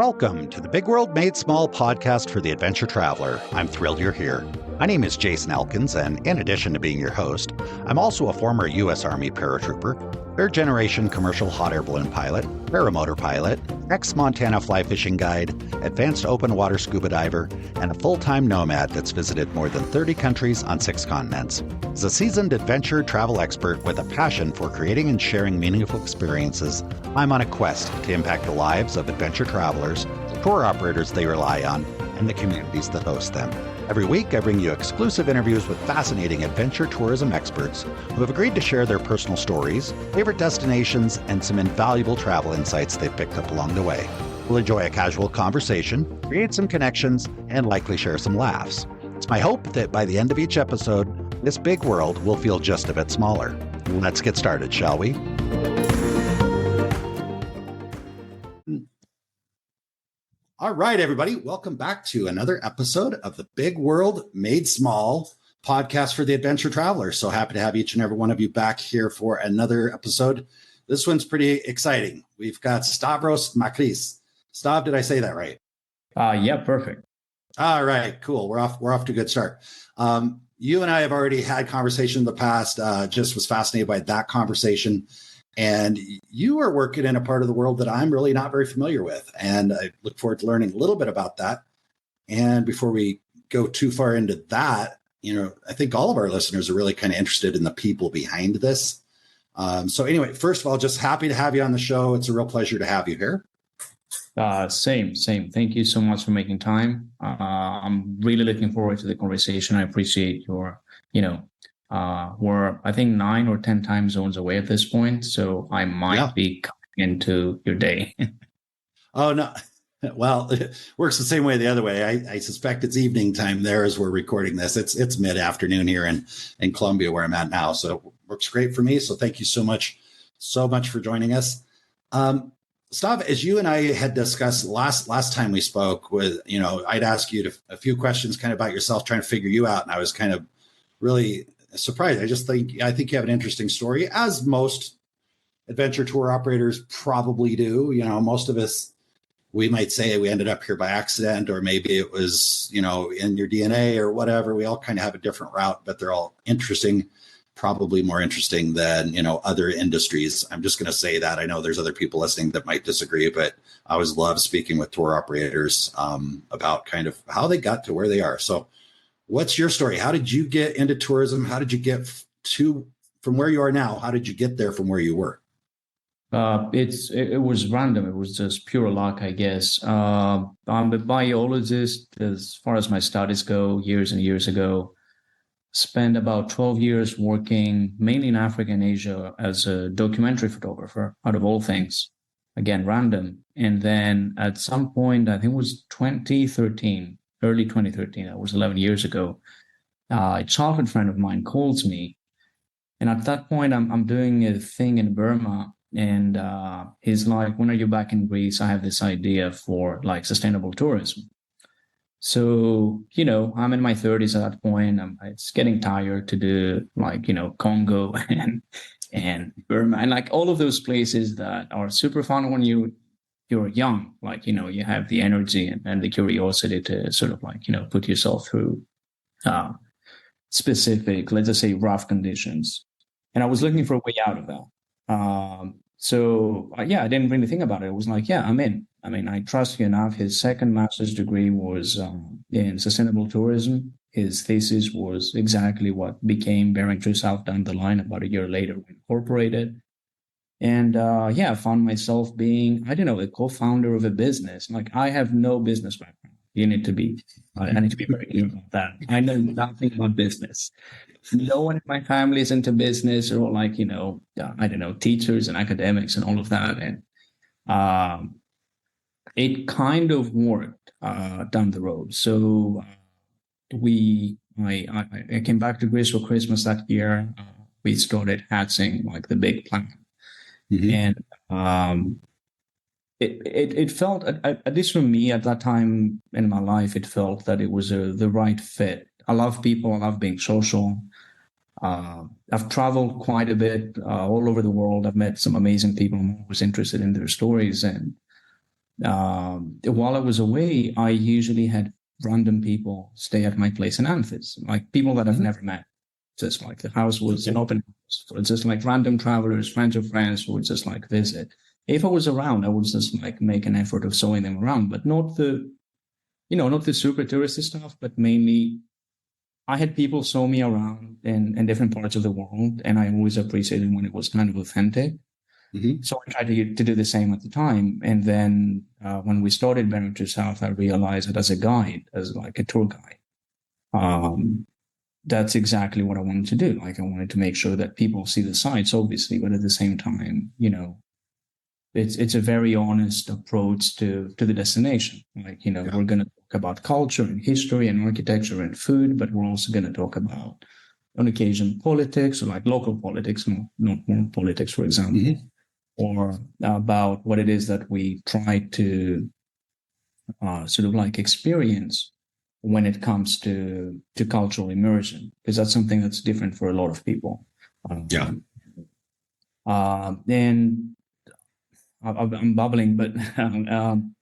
Welcome to the Big World Made Small podcast for the adventure traveler. I'm thrilled you're here. My name is Jason Elkins, and in addition to being your host, I'm also a former U.S. Army paratrooper, third-generation commercial hot air balloon pilot, paramotor pilot, ex-Montana fly fishing guide, advanced open water scuba diver, and a full-time nomad that's visited more than 30 countries on 6 continents. As a seasoned adventure travel expert with a passion for creating and sharing meaningful experiences, I'm on a quest to impact the lives of adventure travelers, the tour operators they rely on, and the communities that host them. Every week, I bring you exclusive interviews with fascinating adventure tourism experts who have agreed to share their personal stories, favorite destinations, and some invaluable travel insights they've picked up along the way. We'll enjoy a casual conversation, create some connections, and likely share some laughs. It's my hope that by the end of each episode, this big world will feel just a bit smaller. Let's get started, shall we? All right, everybody. Welcome back to another episode of the Big World Made Small podcast for the adventure traveler. So happy to have each and every one of you back here for another episode. This one's pretty exciting. We've got Stavros Makris. Stav, did I say that right? Yeah, perfect. All right, cool. We're off to a good start. You and I have already had conversation in the past. Just was fascinated by that conversation. And you are working in a part of the world that I'm really not very familiar with. And I look forward to learning a little bit about that. And before we go too far into that, I think all of our listeners are really kind of interested in the people behind this. So anyway, first of all, just happy to have you on the show. It's a real pleasure to have you here. Same. Thank you so much for making time. I'm really looking forward to the conversation. I appreciate your, we're, I think 9 or 10 time zones away at this point. So I might be coming into your day. Oh, no. Well, it works the same way the other way. I suspect it's evening time there as we're recording this. It's mid-afternoon here in Columbia where I'm at now. So it works great for me. So thank you so much for joining us. Stav, as you and I had discussed last time we spoke with, I'd ask you a few questions kind of about yourself, trying to figure you out. And I was kind of really surprised. I think you have an interesting story, as most adventure tour operators probably do. Most of us, we might say we ended up here by accident, or maybe it was, in your DNA or whatever. We all kind of have a different route, but they're all interesting, probably more interesting than, other industries. I'm just going to say that. I know there's other people listening that might disagree, but I always love speaking with tour operators about kind of how they got to where they are. So what's your story? How did you get into tourism? How did you get from where you are now? How did you get there from where you were? It was random. It was just pure luck, I guess. I'm a biologist as far as my studies go, years and years ago. Spent about 12 years working mainly in Africa and Asia as a documentary photographer, out of all things. Again, random. And then at some point, I think it was 2013, early 2013, that was 11 years ago, a childhood friend of mine calls me. And at that point, I'm doing a thing in Burma. And he's like, when are you back in Greece? I have this idea for like sustainable tourism. So, I'm in my 30s at that point. It's getting tired to do like, Congo and Burma and like all of those places that are super fun when you're young, like, you have the energy and the curiosity to sort of like, put yourself through specific, let's just say rough conditions. And I was looking for a way out of that. So I didn't really think about it. It was like, I'm in. I mean, I trust you enough. His second master's degree was in sustainable tourism. His thesis was exactly what became Bearing True South down the line. About a year later, we incorporated. And I found myself being, a co-founder of a business. Like, I have no business background. I need to be very clear about that. I know nothing about business. No one in my family is into business, or like, teachers and academics and all of that. And it kind of worked down the road. So I came back to Greece for Christmas that year. We started hatching like the big plan. Mm-hmm. And it felt, at least for me at that time in my life, it felt that it was the right fit. I love people. I love being social. I've traveled quite a bit all over the world. I've met some amazing people. I'm always interested in their stories. And while I was away, I usually had random people stay at my place in Athens, like people that I've never met. Just like the house was an open house for just like random travelers, friends of friends who would just like visit. If I was around, I would just like make an effort of showing them around, but not the, not the super touristy stuff, but mainly I had people show me around in different parts of the world, and I always appreciated when it was kind of authentic. Mm-hmm. So I tried to do the same at the time. And then when we started Venture South, I realized that as a guide, as like a tour guide, um, that's exactly what I wanted to do. Like I wanted to make sure that people see the sights, obviously, but at the same time, it's a very honest approach to the destination. Like, Yeah. we're going to talk about culture and history and architecture and food, but we're also going to talk about, on occasion, politics or like local politics, not world politics, for example, Mm-hmm. or about what it is that we try to sort of like experience when it comes to cultural immersion, because that's something that's different for a lot of people. Yeah. And I'm bubbling, but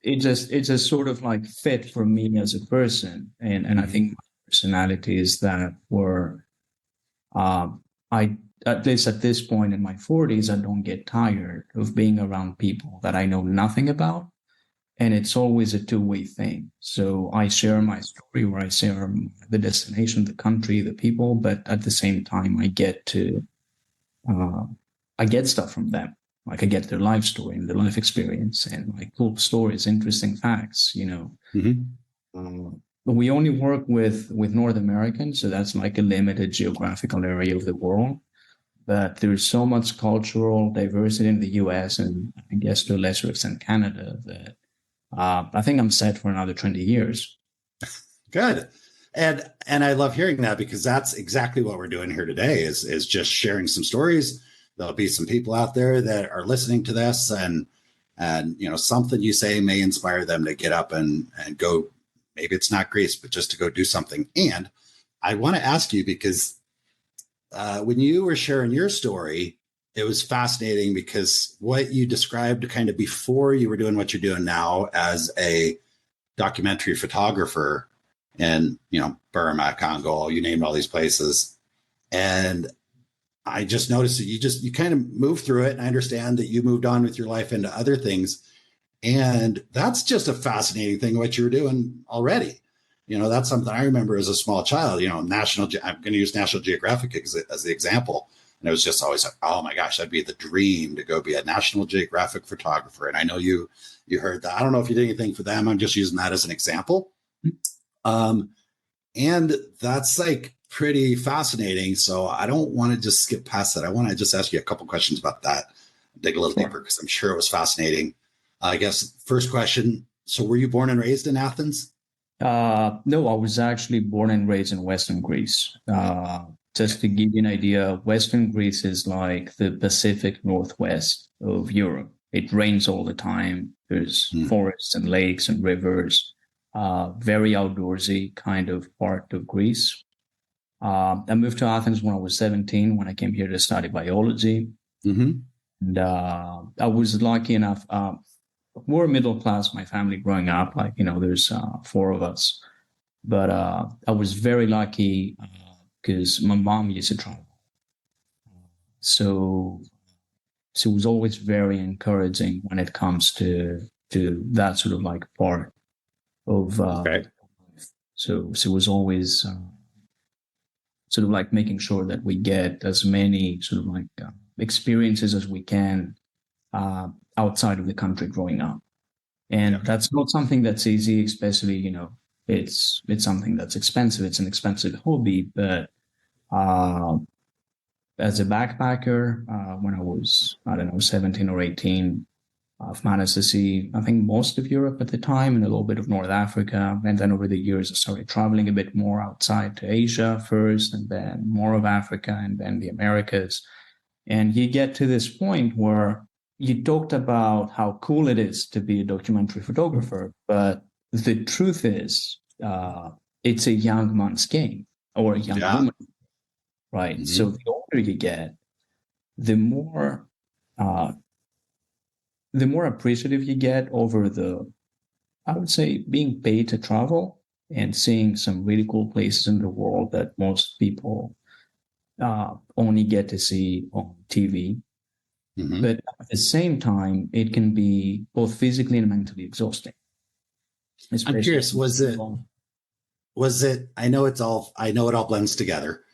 it just sort of like fit for me as a person, and I Mm-hmm. think my personality is that where I, at least at this point in my 40s, I don't get tired of being around people that I know nothing about, and it's always a two-way thing. So I share my story, where I share the destination, the country, the people, but at the same time, uh, I get stuff from them. Like I get their life story and their life experience and like cool stories, interesting facts. Mm-hmm. But we only work with North Americans, so that's like a limited geographical area of the world. But there's so much cultural diversity in the US and I guess to a lesser extent Canada that I think I'm set for another 20 years. Good. And I love hearing that because that's exactly what we're doing here today is just sharing some stories. There'll be some people out there that are listening to this and something you say may inspire them to get up and go. Maybe it's not Greece, but just to go do something. And I want to ask you because when you were sharing your story, it was fascinating because what you described kind of before you were doing what you're doing now as a documentary photographer in, Burma, Congo, you named all these places. And I just noticed that you kind of moved through it. And I understand that you moved on with your life into other things. And that's just a fascinating thing, what you were doing already. That's something I remember as a small child, I'm going to use National Geographic as the example. And it was just always like, oh my gosh, that'd be the dream to go be a National Geographic photographer. And I know you heard that. I don't know if you did anything for them. I'm just using that as an example. Um, and that's like pretty fascinating. So I don't want to just skip past that. I want to just ask you a couple questions about that, dig a little deeper, because I'm sure it was fascinating. I guess first question. So were you born and raised in Athens? No, I was actually born and raised in Western Greece. Just to give you an idea, Western Greece is like the Pacific Northwest of Europe. It rains all the time. There's forests and lakes and rivers. Very outdoorsy kind of part of Greece. I moved to Athens when I was 17, when I came here to study biology. Mm-hmm. And I was lucky enough. We're middle class, my family growing up. Like, there's four of us. But I was very lucky because my mom used to travel. So she was always very encouraging when it comes to that sort of like part of Okay. so she was always sort of like making sure that we get as many sort of like experiences as we can outside of the country growing up. And that's not something that's easy, especially, it's something that's expensive. It's an expensive hobby, but as a backpacker, when I was, I don't know, 17 or 18, I've managed to see, I think, most of Europe at the time and a little bit of North Africa. And then over the years, I started traveling a bit more outside to Asia first, and then more of Africa, and then the Americas. And you get to this point where you talked about how cool it is to be a documentary photographer, but the truth is, it's a young man's game, or a young woman, right? Mm-hmm. So the older you get, the more appreciative you get over the I would say being paid to travel and seeing some really cool places in the world that most people only get to see on TV. Hmm. But at the same time, it can be both physically and mentally exhausting, I'm especially curious, was it, I know it all blends together.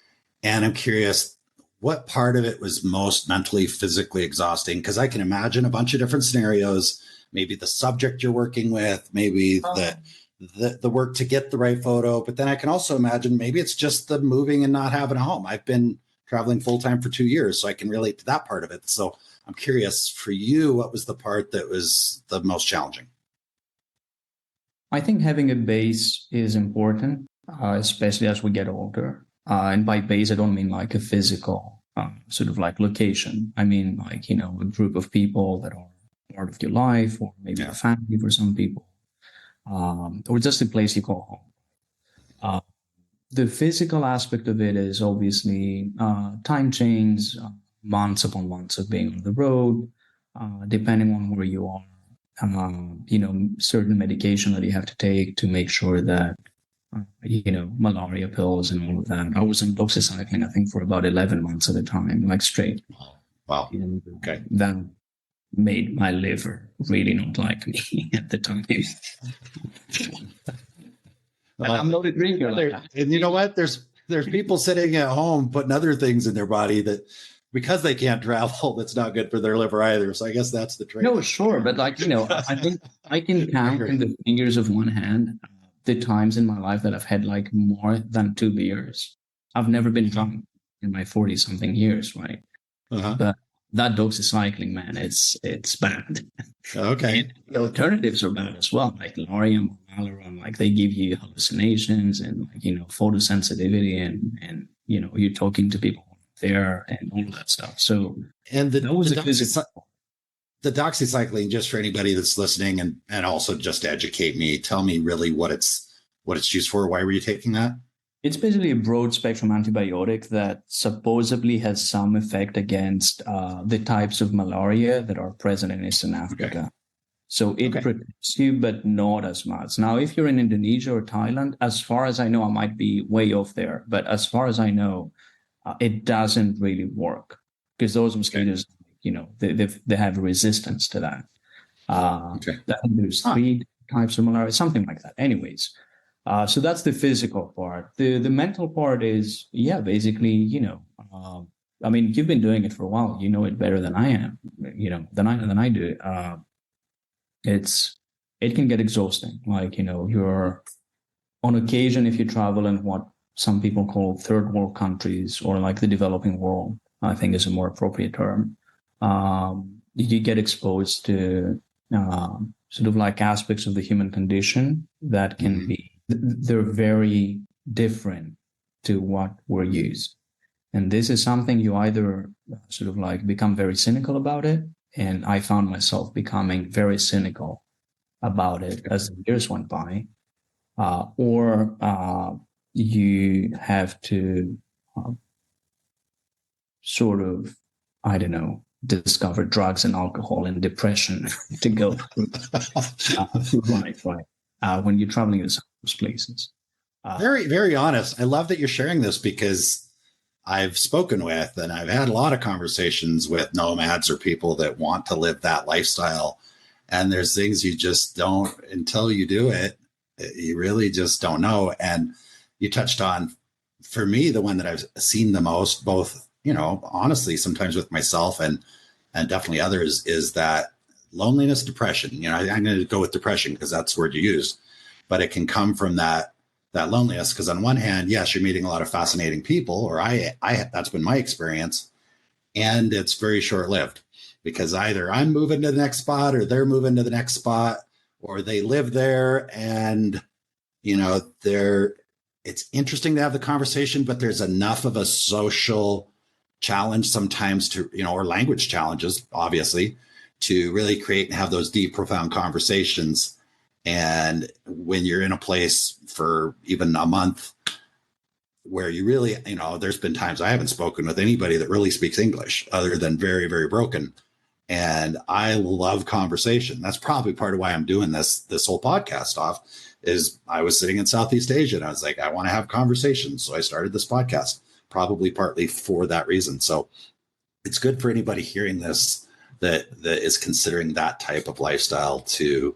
And I'm curious, what part of it was most mentally, physically exhausting? Because I can imagine a bunch of different scenarios, maybe the subject you're working with, maybe the work to get the right photo. But then I can also imagine maybe it's just the moving and not having a home. I've been traveling full time for 2 years, so I can relate to that part of it. So I'm curious for you, what was the part that was the most challenging? I think having a base is important, especially as we get older. And by base, I don't mean like a physical sort of like location. I mean like, a group of people that are part of your life, or maybe a Yeah. family for some people, or just a place you call home. Uh, the physical aspect of it is obviously time change, months upon months of being on the road, depending on where you are. Certain medication that you have to take to make sure that, malaria pills and all of that. I was on doxycycline, I think, for about 11 months at a time, like straight. Wow. And Okay. that made my liver really not like me at the time. And I'm not a drinker like that. And you know what? There's people sitting at home putting other things in their body that because they can't travel, that's not good for their liver either. So I guess that's the trade. No, sure, but like I think I can count in the fingers of one hand the times in my life that I've had like more than 2 beers. I've never been drunk in my 40 something years, right? Uh-huh. But that doxycycling, man, it's bad. Okay. And the alternatives are bad as well, like Lariam, Malaram, like they give you hallucinations and like, photosensitivity and you're talking to people there and all of that stuff. So And that was a physical. the doxycycline, just for anybody that's listening and also just to educate me, tell me really what it's used for. Why were you taking that? It's basically a broad spectrum antibiotic that supposedly has some effect against the types of malaria that are present in Eastern Africa. Okay. So it Okay. protects you, but not as much. Now, if you're in Indonesia or Thailand, as far as I know, I might be way off there, but as far as I know, it doesn't really work because those mosquitoes, they have resistance to that. Okay. I think there's three types of malaria, something like that. Anyways, so that's the physical part. The mental part is, yeah, basically, I mean, you've been doing it for a while. You know it better than I am. Than I do. It can get exhausting. Like you're on occasion if you travel in what some people call third world countries or like the developing world. I think is a more appropriate term. You get exposed to sort of like aspects of the human condition that can be, they're very different to what we're used. And this is something you either sort of like become very cynical about it. And I found myself becoming very cynical about it as the years went by, or you have to sort of, I don't know, discover drugs and alcohol and depression to go through life, right? When you're traveling to those places. Very, very honest. I love that you're sharing this because I've spoken with and I've had a lot of conversations with nomads or people that want to live that lifestyle. And there's things you just don't, until you do it, you really just don't know. And you touched on, for me, the one that I've seen the most, both, honestly, sometimes with myself and definitely others, is that loneliness, depression. I'm going to go with depression because that's the word you use, but it can come from that loneliness. Because on one hand, yes, you're meeting a lot of fascinating people, or I that's been my experience, and it's very short lived because either I'm moving to the next spot or they're moving to the next spot, or they live there and it's interesting to have the conversation, but there's enough of a social challenge sometimes to, or language challenges, obviously, to really create and have those deep, profound conversations. And when you're in a place for even a month where you really, there's been times I haven't spoken with anybody that really speaks English other than very, very broken. And I love conversation. That's probably part of why I'm doing this whole podcast off is I was sitting in Southeast Asia and I was like, I want to have conversations. So I started this podcast, probably partly for that reason. So it's good for anybody hearing this that is considering that type of lifestyle to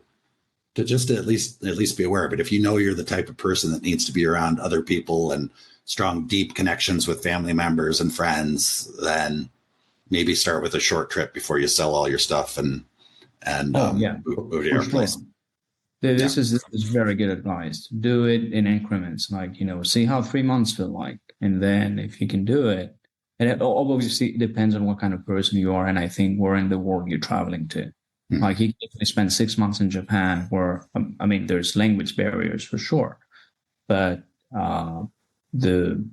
just at least be aware of it. If you know you're the type of person that needs to be around other people and strong, deep connections with family members and friends, then maybe start with a short trip before you sell all your stuff and move to your sure. place. This is very good advice. Do it in increments, like, see how 3 months feel like. And then if you can do it, and it obviously depends on what kind of person you are. And I think we're in the world you're traveling to. Mm-hmm. Like you can spend 6 months in Japan where, there's language barriers for sure. But the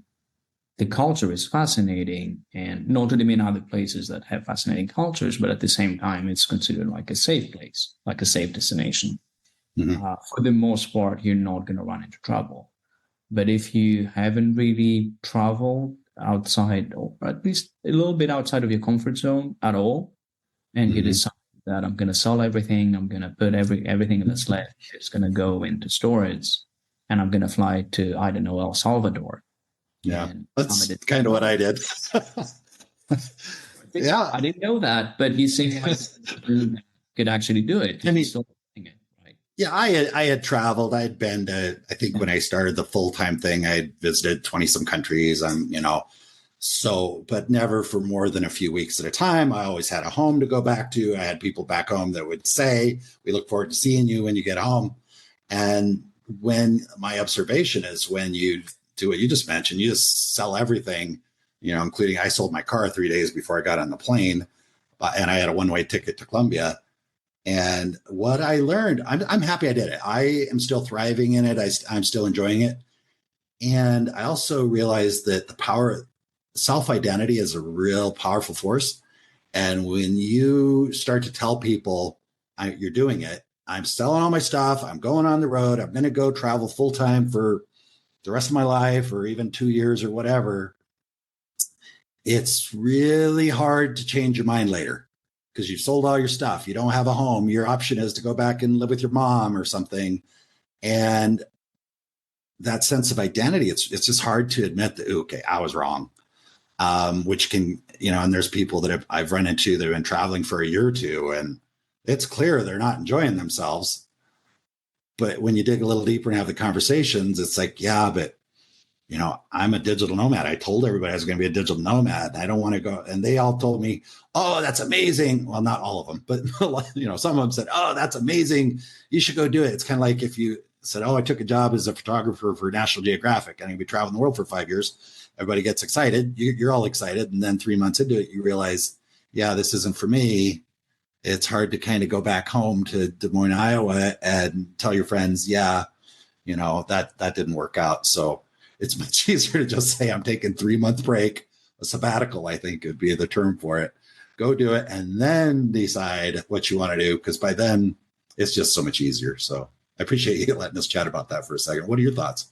culture is fascinating, and not only in other places that have fascinating cultures, but at the same time, it's considered like a safe place, like a safe destination. Mm-hmm. For the most part, you're not going to run into trouble. But if you haven't really traveled outside, or at least a little bit outside of your comfort zone at all, and you decide that I'm going to sell everything, I'm going to put everything that's left, it's going to go into storage, and I'm going to fly to, I don't know, El Salvador. Yeah, that's kind of what I did. Yeah, I didn't know that, but you seem like you could actually do it. Yeah, I had traveled. I had been to, I think when I started the full-time thing, I had visited 20 some countries. But never for more than a few weeks at a time. I always had a home to go back to. I had people back home that would say, we look forward to seeing you when you get home. And when my observation is when you do what you just mentioned, you just sell everything, including I sold my car 3 days before I got on the plane, and I had a one-way ticket to Colombia. And what I learned, I'm happy I did it. I am still thriving in it. I'm still enjoying it. And I also realized that the power, self-identity is a real powerful force. And when you start to tell people you're doing it, I'm selling all my stuff, I'm going on the road, I'm going to go travel full-time for the rest of my life or even 2 years or whatever, it's really hard to change your mind later because you've sold all your stuff. You don't have a home. Your option is to go back and live with your mom or something. And that sense of identity, it's just hard to admit that, okay, I was wrong. Which can, and there's people that I've run into that have been traveling for a year or two, and it's clear they're not enjoying themselves. But when you dig a little deeper and have the conversations, it's like, yeah, but I'm a digital nomad. I told everybody I was going to be a digital nomad. I don't want to go. And they all told me, oh, that's amazing. Well, not all of them, but some of them said, oh, that's amazing. You should go do it. It's kind of like if you said, oh, I took a job as a photographer for National Geographic and I'll be traveling the world for 5 years. Everybody gets excited. You're all excited. And then 3 months into it, you realize, yeah, this isn't for me. It's hard to kind of go back home to Des Moines, Iowa and tell your friends, yeah, that didn't work out. So it's much easier to just say, I'm taking 3 month break, a sabbatical, I think would be the term for it. Go do it and then decide what you want to do. Because by then it's just so much easier. So I appreciate you letting us chat about that for a second. What are your thoughts?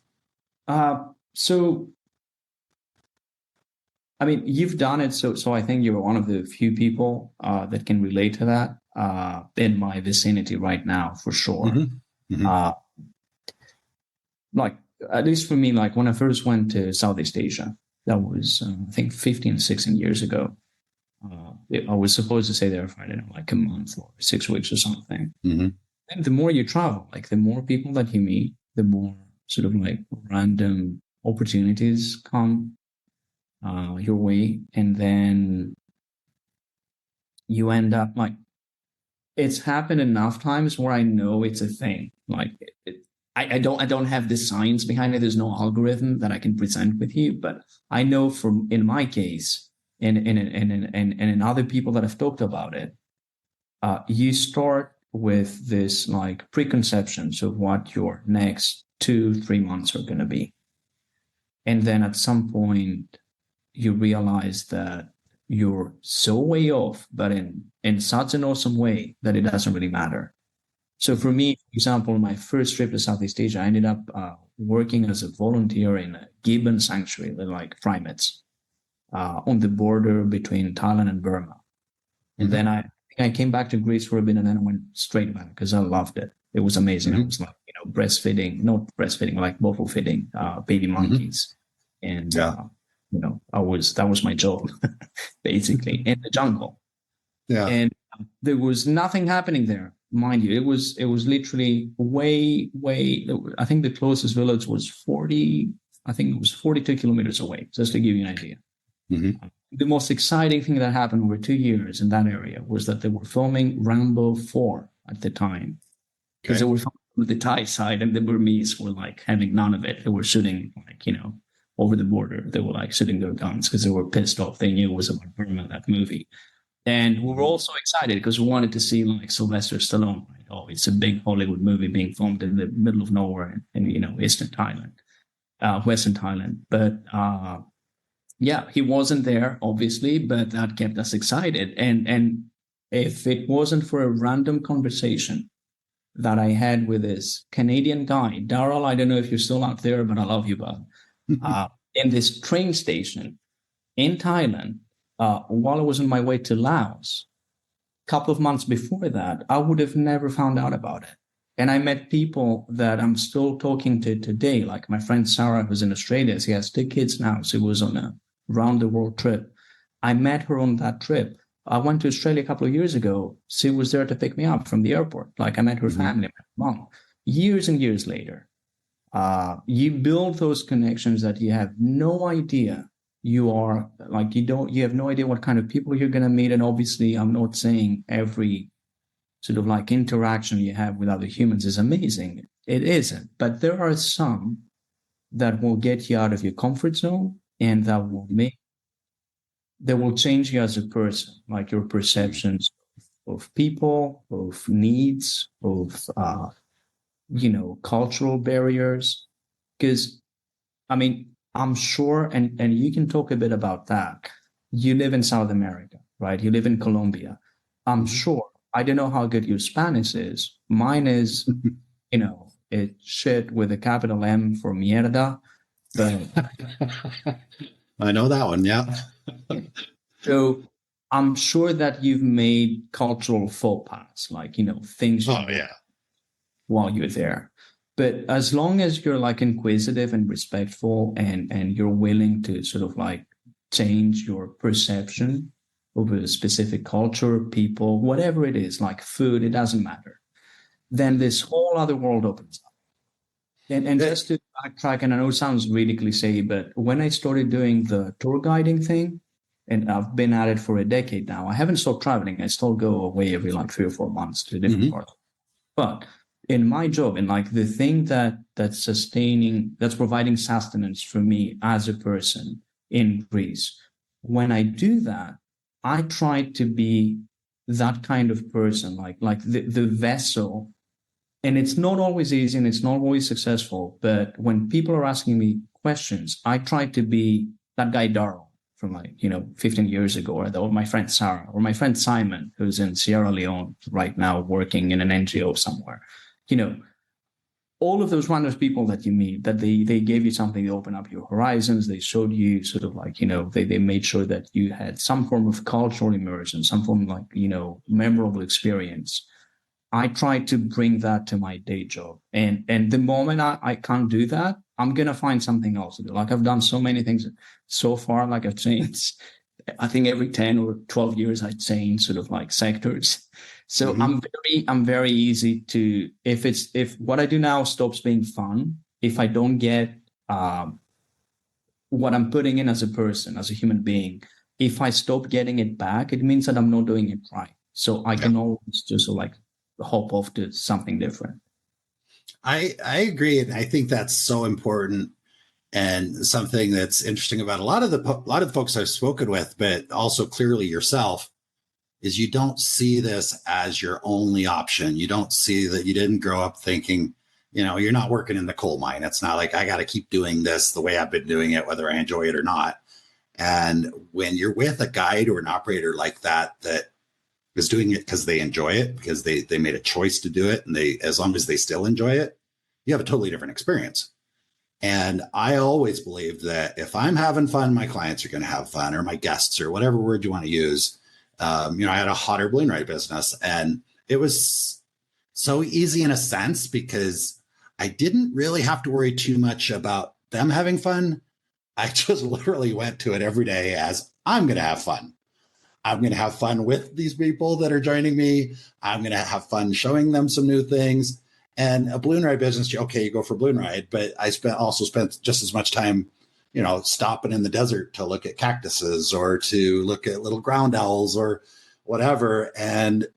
You've done it. So I think you're one of the few people that can relate to that in my vicinity right now, for sure. Mm-hmm. Mm-hmm. At least for me, like when I first went to Southeast Asia, that was, I think 15, 16 years ago. I was supposed to stay there for, I don't know, like a month or 6 weeks or something. Mm-hmm. And the more you travel, like the more people that you meet, the more sort of like random opportunities come your way. And then you end up like, it's happened enough times where I know it's a thing. Like I don't have the science behind it. There's no algorithm that I can present with you, but I know from in my case and in other people that have talked about it, you start with this like preconceptions of what your next 2-3 months are going to be. And then at some point you realize that you're so way off, but in such an awesome way that it doesn't really matter. So for me, for example, my first trip to Southeast Asia, I ended up working as a volunteer in a gibbon sanctuary, like primates, on the border between Thailand and Burma. And then I I came back to Greece for a bit and then I went straight back because I loved it. It was amazing. Mm-hmm. I was like, breastfeeding, not breastfeeding, like bottle feeding baby monkeys. And, Yeah. that was my job, basically, in the jungle. Yeah. And there was nothing happening there, mind you. It was literally way, I think the closest village was 42 kilometers away, just to give you an idea. Mm-hmm. The most exciting thing that happened over 2 years in that area was that they were filming Rambo 4 at the time. Because they were filming with the Thai side and the Burmese were like having none of it. They were shooting over the border. They were like shooting their guns because they were pissed off. They knew it was about Burma, that movie. And we were also excited because we wanted to see like Sylvester Stallone. Right? Oh, it's a big Hollywood movie being filmed in the middle of nowhere in Eastern Thailand, Western Thailand. But yeah, he wasn't there, obviously, but that kept us excited. And if it wasn't for a random conversation that I had with this Canadian guy, Daryl, I don't know if you're still out there, but I love you, bud. In this train station in Thailand, while I was on my way to Laos, a couple of months before that, I would have never found out about it. And I met people that I'm still talking to today, like my friend Sarah, who's in Australia. She has 2 kids now. She was on a round the world trip. I met her on that trip. I went to Australia a couple of years ago. She was there to pick me up from the airport. Like I met her family, my mom. Years and years later, you build those connections that you have no idea you have no idea what kind of people you're going to meet. And obviously, I'm not saying every sort of like interaction you have with other humans is amazing. It isn't. But there are some that will get you out of your comfort zone and that will change you as a person, like your perceptions of people, of needs, of cultural barriers. Because I mean, I'm sure, and you can talk a bit about that. You live in South America, right? You live in Colombia. I'm sure. I don't know how good your Spanish is. Mine is, it's shit with a capital M for mierda. But I know that one. Yeah. So I'm sure that you've made cultural faux pas, like, things while you're there. But as long as you're like inquisitive and respectful and you're willing to sort of like change your perception of a specific culture, people, whatever it is, like food, it doesn't matter, then this whole other world opens up. And just to backtrack, and I know it sounds really cliche, but when I started doing the tour guiding thing, and I've been at it for a decade now, I haven't stopped traveling. I still go away every like 3 or 4 months to different parts. But in my job, and like the thing that's providing sustenance for me as a person in Greece, when I do that, I try to be that kind of person, like the vessel. And it's not always easy and it's not always successful. But when people are asking me questions, I try to be that guy Darrell from 15 years ago, or my friend Sarah, or my friend Simon, who's in Sierra Leone right now working in an NGO somewhere. All of those random people that you meet, that they gave you something to open up your horizons. They showed you sort of like, they made sure that you had some form of cultural immersion, some form of like, memorable experience. I try to bring that to my day job. And the moment I can't do that, I'm going to find something else to do. Like I've done so many things so far, like I've changed, I think every 10 or 12 years I change sort of like sectors. So I'm very easy to, if what I do now stops being fun, if I don't get what I'm putting in as a person, as a human being, if I stop getting it back, it means that I'm not doing it right. So I can always just like hop off to something different. I agree. And I think that's so important. And something that's interesting about a lot of the folks I've spoken with, but also clearly yourself, is you don't see this as your only option. You don't see that you didn't grow up thinking, you're not working in the coal mine. It's not like I got to keep doing this the way I've been doing it, whether I enjoy it or not. And when you're with a guide or an operator like that is doing it because they enjoy it, because they made a choice to do it, and as long as they still enjoy it, you have a totally different experience. And I always believe that if I'm having fun, my clients are going to have fun, or my guests, or whatever word you want to use. I had a hot air balloon ride business, and it was so easy in a sense because I didn't really have to worry too much about them having fun. I just literally went to it every day as I'm going to have fun. I'm going to have fun with these people that are joining me. I'm going to have fun showing them some new things. And a balloon ride business, okay, you go for a balloon ride, but I also spent just as much time, stopping in the desert to look at cactuses or to look at little ground owls or whatever. And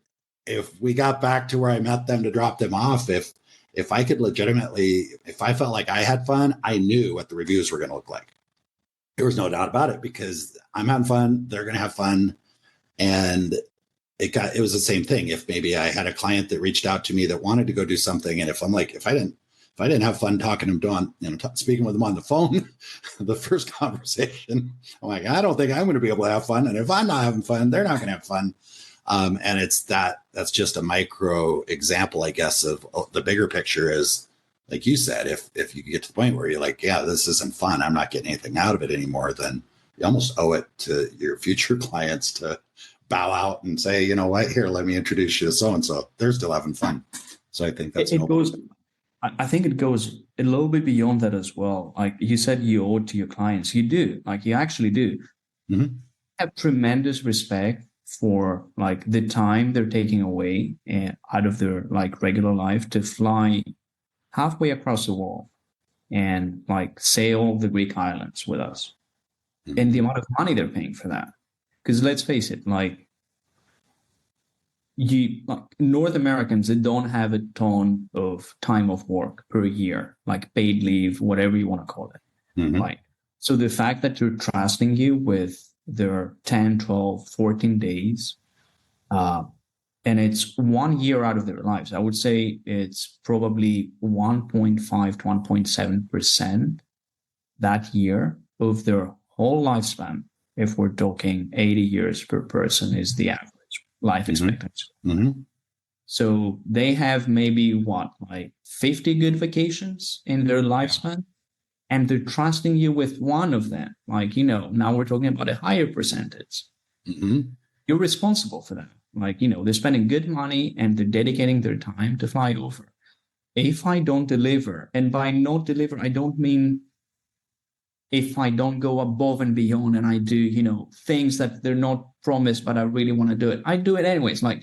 if we got back to where I met them to drop them off, if I could legitimately, if I felt like I had fun, I knew what the reviews were going to look like. There was no doubt about it because I'm having fun. They're going to have fun. And it was the same thing. If maybe I had a client that reached out to me that wanted to go do something, and if I didn't have fun talking to them, speaking with them on the phone, the first conversation, I'm like, I don't think I'm going to be able to have fun. And if I'm not having fun, they're not going to have fun. And that's just a micro example, I guess, of the bigger picture is, like you said, if you get to the point where you're like, yeah, this isn't fun, I'm not getting anything out of it anymore, then you almost owe it to your future clients to bow out and say, you know what, here, let me introduce you to so-and-so. They're still having fun. So I think that's I think it goes a little bit beyond that as well. Like you said, you owe it to your clients. You do, like you actually do. Mm-hmm. I have tremendous respect for like the time they're taking away out of their like regular life to fly halfway across the world and like sail the Greek islands with us. Mm-hmm. And the amount of money they're paying for that. Because let's face it, like North Americans, they don't have a ton of time off work per year, like paid leave, whatever you want to call it. Mm-hmm. Right. So the fact that they're trusting you with their 10, 12, 14 days, and it's 1 year out of their lives, I would say it's probably 1.5 to 1.7% that year of their whole lifespan. If we're talking 80 years per person is the average life expectancy. Mm-hmm. So they have maybe like 50 good vacations in their lifespan, and they're trusting you with one of them. Like, now we're talking about a higher percentage. Mm-hmm. You're responsible for that. Like, they're spending good money and they're dedicating their time to fly over. If I don't deliver, and by not deliver, I don't mean if I don't go above and beyond and I do, things that they're not promised, but I really want to do it. I do it anyways. Like,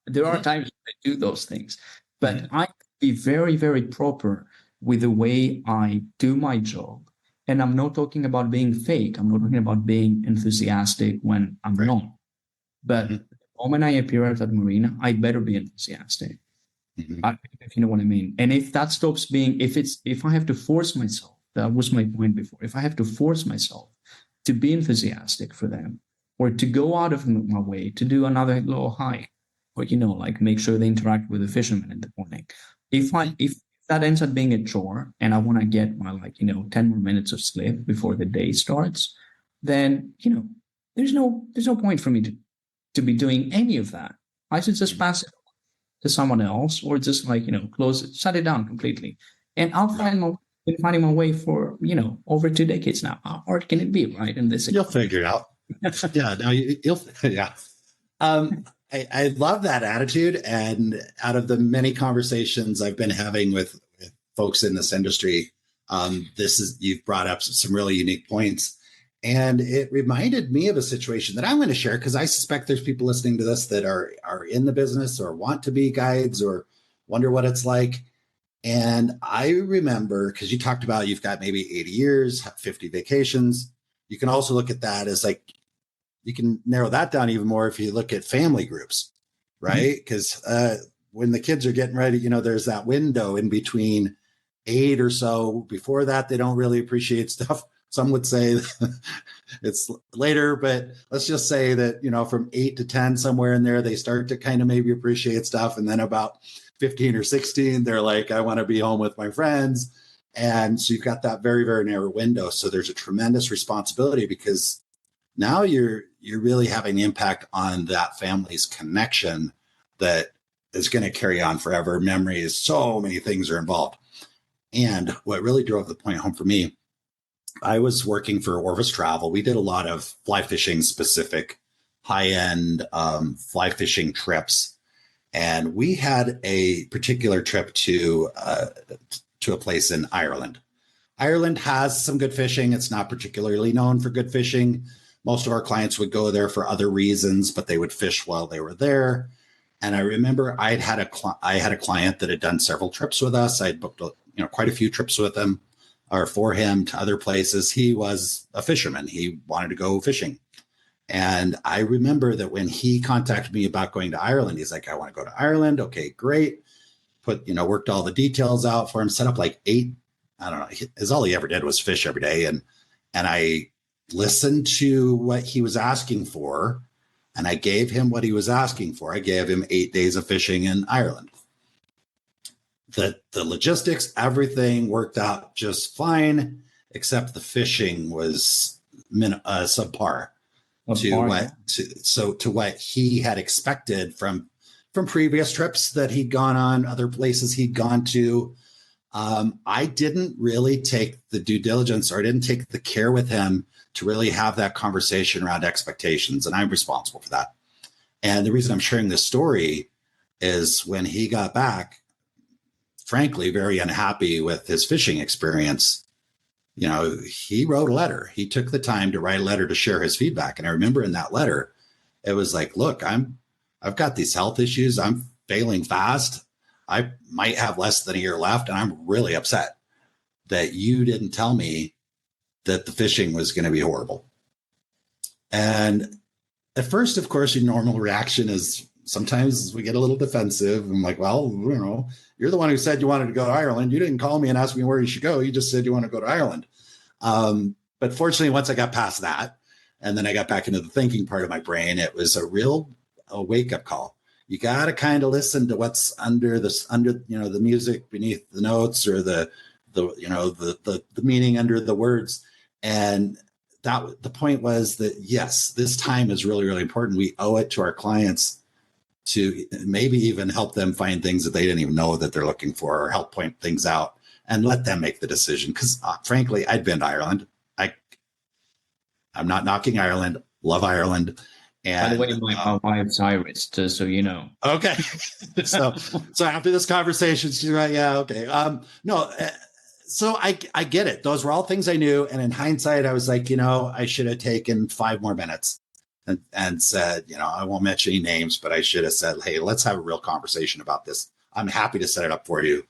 there are times I do those things, but I be very, very proper with the way I do my job. And I'm not talking about being fake. I'm not talking about being enthusiastic when I'm not. But the moment I appear at that marina, I better be enthusiastic. If you know what I mean. And if that stops being, if I have to force myself, that was my point before. If I have to force myself to be enthusiastic for them, or to go out of my way to do another little hike, or like make sure they interact with the fishermen in the morning. If that ends up being a chore, and I want to get my 10 more minutes of sleep before the day starts, then there's no point for me to be doing any of that. I should just pass it to someone else, or just close it, shut it down completely, and I'll been finding my way for over 2 decades now. How hard can it be, right? In this, you'll figure it out. Yeah, no, you'll. Yeah, I love that attitude, and out of the many conversations I've been having with folks in this industry, you've brought up some really unique points, and it reminded me of a situation that I'm going to share because I suspect there's people listening to this that are in the business or want to be guides or wonder what it's like. And I remember, because you talked about you've got maybe 80 years, 50 vacations. You can also look at that as you can narrow that down even more if you look at family groups, right? Because when the kids are getting ready, there's that window in between 8 or so. Before that, they don't really appreciate stuff. Some would say it's later, but let's just say that, from 8 to 10, somewhere in there, they start to kind of maybe appreciate stuff. And then about 15 or 16, they're like, I want to be home with my friends. And so you've got that very, very narrow window. So there's a tremendous responsibility because now you're really having an impact on that family's connection that is going to carry on forever. Memories, so many things are involved. And what really drove the point home for me, I was working for Orvis Travel. We did a lot of fly fishing specific high-end fly fishing trips. And we had a particular trip to a place in Ireland. Ireland has some good fishing. It's not particularly known for good fishing. Most of our clients would go there for other reasons, but they would fish while they were there. And I remember I had a client that had done several trips with us. I'd booked quite a few trips with him or for him to other places. He was a fisherman. He wanted to go fishing. And I remember that when he contacted me about going to Ireland, he's like, I want to go to Ireland. Okay, great. Worked all the details out for him, set up like 8, I don't know, all he ever did was fish every day. And I listened to what he was asking for, and I gave him what he was asking for. I gave him 8 days of fishing in Ireland. The logistics, everything worked out just fine, except the fishing was subpar to what he had expected from previous trips that he'd gone on, other places he'd gone to. I didn't really take the due diligence, or I didn't take the care with him to really have that conversation around expectations. And I'm responsible for that. And the reason I'm sharing this story is when he got back, frankly, very unhappy with his fishing experience, he wrote a letter. He took the time to write a letter to share his feedback. And I remember in that letter, it was like, look, I've got these health issues. I'm failing fast. I might have less than a year left. And I'm really upset that you didn't tell me that the fishing was going to be horrible. And at first, of course, your normal reaction is sometimes we get a little defensive. I'm like, well, you're the one who said you wanted to go to Ireland. You didn't call me and ask me where you should go. You just said you want to go to Ireland. But fortunately, once I got past that, and then I got back into the thinking part of my brain, it was a wake-up call. You got to kind of listen to what's under the music beneath the notes, or the meaning under the words. And that the point was that, yes, this time is really, really important. We owe it to our clients to maybe even help them find things that they didn't even know that they're looking for, or help point things out and let them make the decision. Because frankly, I'd been to Ireland. I'm not knocking Ireland. Love Ireland. And, by the way, my wife's Irish, just so you know. Okay. so after this conversation, she's like, yeah, okay. So I get it. Those were all things I knew. And in hindsight, I was like, I should have taken 5 more minutes and said, I won't mention any names, but I should have said, hey, let's have a real conversation about this. I'm happy to set it up for you.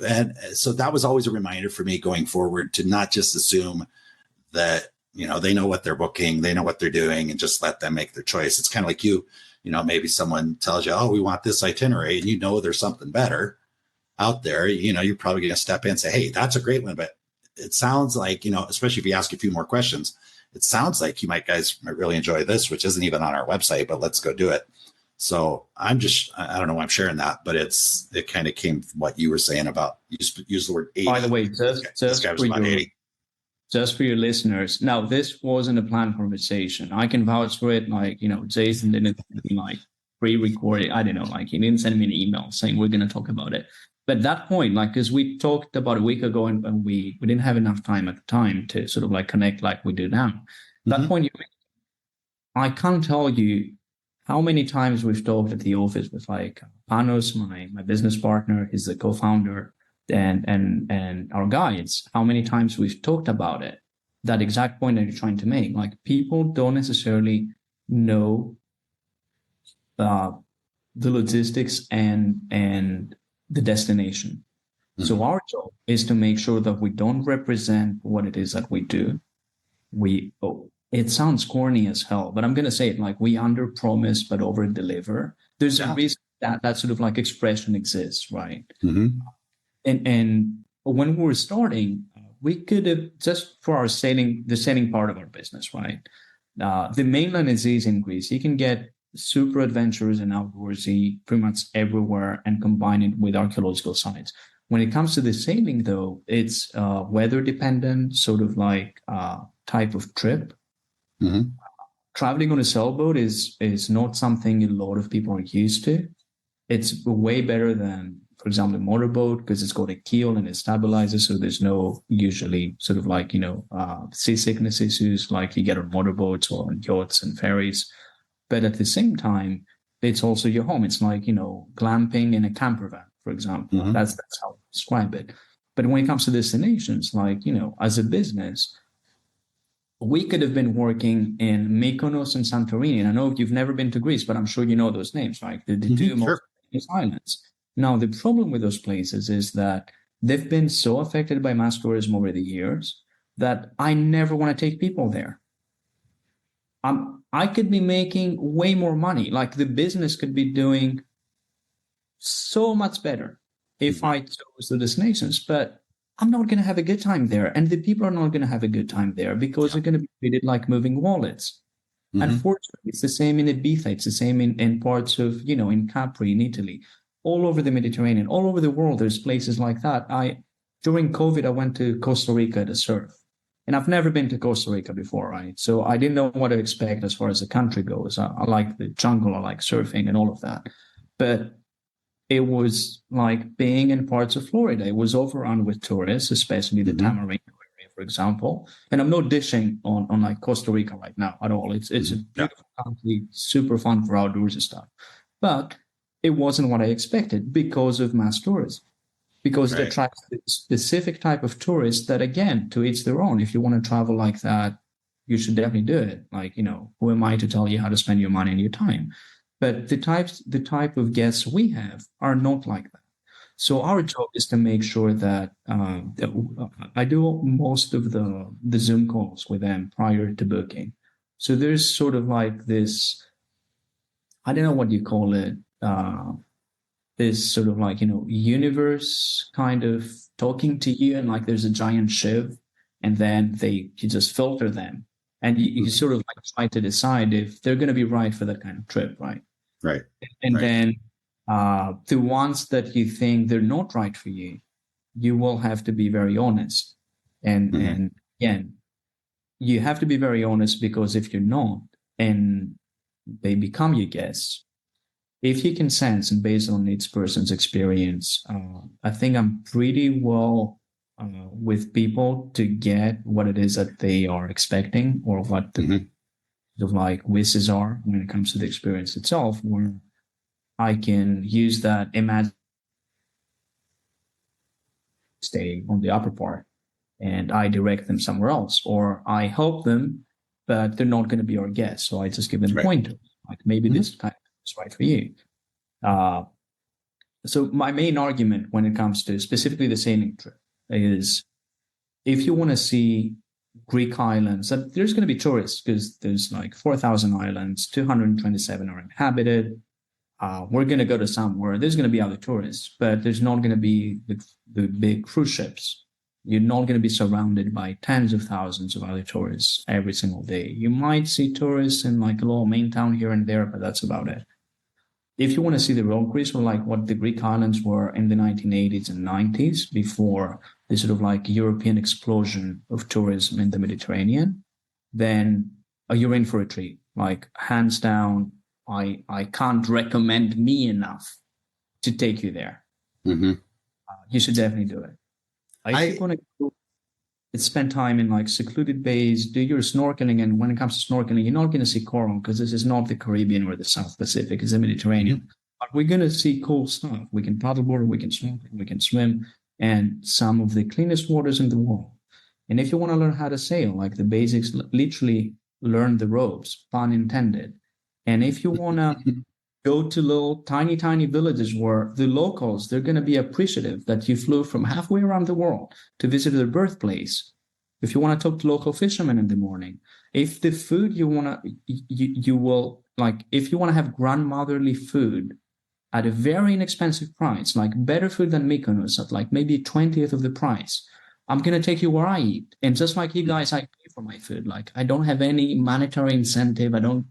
And so that was always a reminder for me going forward to not just assume that, they know what they're booking, they know what they're doing, and just let them make their choice. It's kind of like maybe someone tells you, oh, we want this itinerary, and there's something better out there. You're probably going to step in and say, hey, that's a great one. But it sounds like, especially if you ask a few more questions, it sounds like guys might really enjoy this, which isn't even on our website, but let's go do it. So I don't know why I'm sharing that, but it kind of came from what you were saying about, use the word 80. By the way, this guy was about 80. Just for your listeners, now this wasn't a planned conversation. I can vouch for it. Jason didn't pre-record it. I don't know, he didn't send me an email saying we're going to talk about it. But at that point, because we talked about a week ago and we didn't have enough time at the time to sort of connect like we do now. At that point, I can't tell you how many times we've talked at the office with Panos, my business partner, he's the co-founder, and our guides, how many times we've talked about it, that exact point that you're trying to make. People don't necessarily know the logistics and the destination. Mm-hmm. So our job is to make sure that we don't represent what it is that we do. It sounds corny as hell, but I'm going to say it, we under promise but over deliver. There's a reason that sort of expression exists, right? Mm-hmm. And when we were starting, we could have, just for the sailing part of our business, right? The mainland is easy in Greece. You can get super adventurous and outdoorsy pretty much everywhere and combine it with archaeological sites. When it comes to the sailing, though, it's weather dependent, sort of type of trip. Mm-hmm. Traveling on a sailboat is not something a lot of people are used to. It's way better than, for example, a motorboat, because it's got a keel and it stabilizes, so there's no usually sort of seasickness issues like you get on motorboats or on yachts and ferries. But at the same time, it's also your home. It's like, glamping in a camper van, for example. Mm-hmm. That's how I describe it. But when it comes to destinations, like, as a business, we could have been working in Mykonos and Santorini. And I know you've never been to Greece, but I'm sure you know those names, right? The two most famous islands. Now, the problem with those places is that they've been so affected by mass tourism over the years that I never want to take people there. I could be making way more money. Like, the business could be doing so much better if I chose the destinations, but I'm not going to have a good time there. And the people are not going to have a good time there because they're going to be treated like moving wallets. Unfortunately, it's the same in Ibiza. It's the same in parts of, in Capri, in Italy, all over the Mediterranean, all over the world. There's places like that. During COVID, I went to Costa Rica to surf. And I've never been to Costa Rica before, right? So I didn't know what to expect as far as the country goes. I like the jungle, I like surfing and all of that. But it was like being in parts of Florida. It was overrun with tourists, especially the Tamarindo area, for example. And I'm not dishing on like Costa Rica right now at all. It's a beautiful country, super fun for outdoors and stuff. But it wasn't what I expected because of mass tourism. Because it attracts a specific type of tourist that, again, to each their own. If you want to travel like that, you should definitely do it. Like, who am I to tell you how to spend your money and your time? But the type of guests we have are not like that. So our job is to make sure that I do most of the Zoom calls with them prior to booking. So there's sort of like this, I don't know what you call it, this sort of like, universe kind of talking to you, and like there's a giant shiv, and then you just filter them. And you sort of like try to decide if they're going to be right for that kind of trip, right? Right. And then the ones that you think they're not right for you, you will have to be very honest. And again, you have to be very honest, because if you're not, and they become your guests, if you can sense, and based on each person's experience, I think I'm pretty well with people to get what it is that they are expecting, or what the like wishes are when it comes to the experience itself, where I can use that imagine stay on the upper part and I direct them somewhere else, or I help them, but they're not going to be our guests. So I just give them pointers, like maybe this kind of is right for you. So my main argument when it comes to specifically the sailing trip is, if you want to see Greek islands, there's going to be tourists, because there's like 4,000 islands, 227 are inhabited. We're going to go to somewhere, there's going to be other tourists, but there's not going to be the big cruise ships. You're not going to be surrounded by tens of thousands of other tourists every single day. You might see tourists in like a little main town here and there, but that's about it. If you want to see the real Greece, or like what the Greek islands were in the 1980s and 90s, before the sort of like European explosion of tourism in the Mediterranean, then you're in for a treat. Like, hands down, I can't recommend me enough to take you there. You should definitely do it. If you want to go spend time in like secluded bays, do your snorkeling, and when it comes to snorkeling, you're not going to see coral, because this is not the Caribbean or the South Pacific, it's the Mediterranean. But we're going to see cool stuff. We can paddleboard, we can snorkel, we can swim, and some of the cleanest waters in the world. And if you want to learn how to sail, like the basics, literally learn the ropes, pun intended. And if you want to go to little tiny villages where the locals, they're going to be appreciative that you flew from halfway around the world to visit their birthplace. If you want to talk to local fishermen in the morning, if the food you want to, you will, like, if you want to have grandmotherly food at a very inexpensive price, like better food than Mykonos at like maybe 20th of the price, I'm going to take you where I eat. And just like you guys, I pay for my food. Like, I don't have any monetary incentive. I don't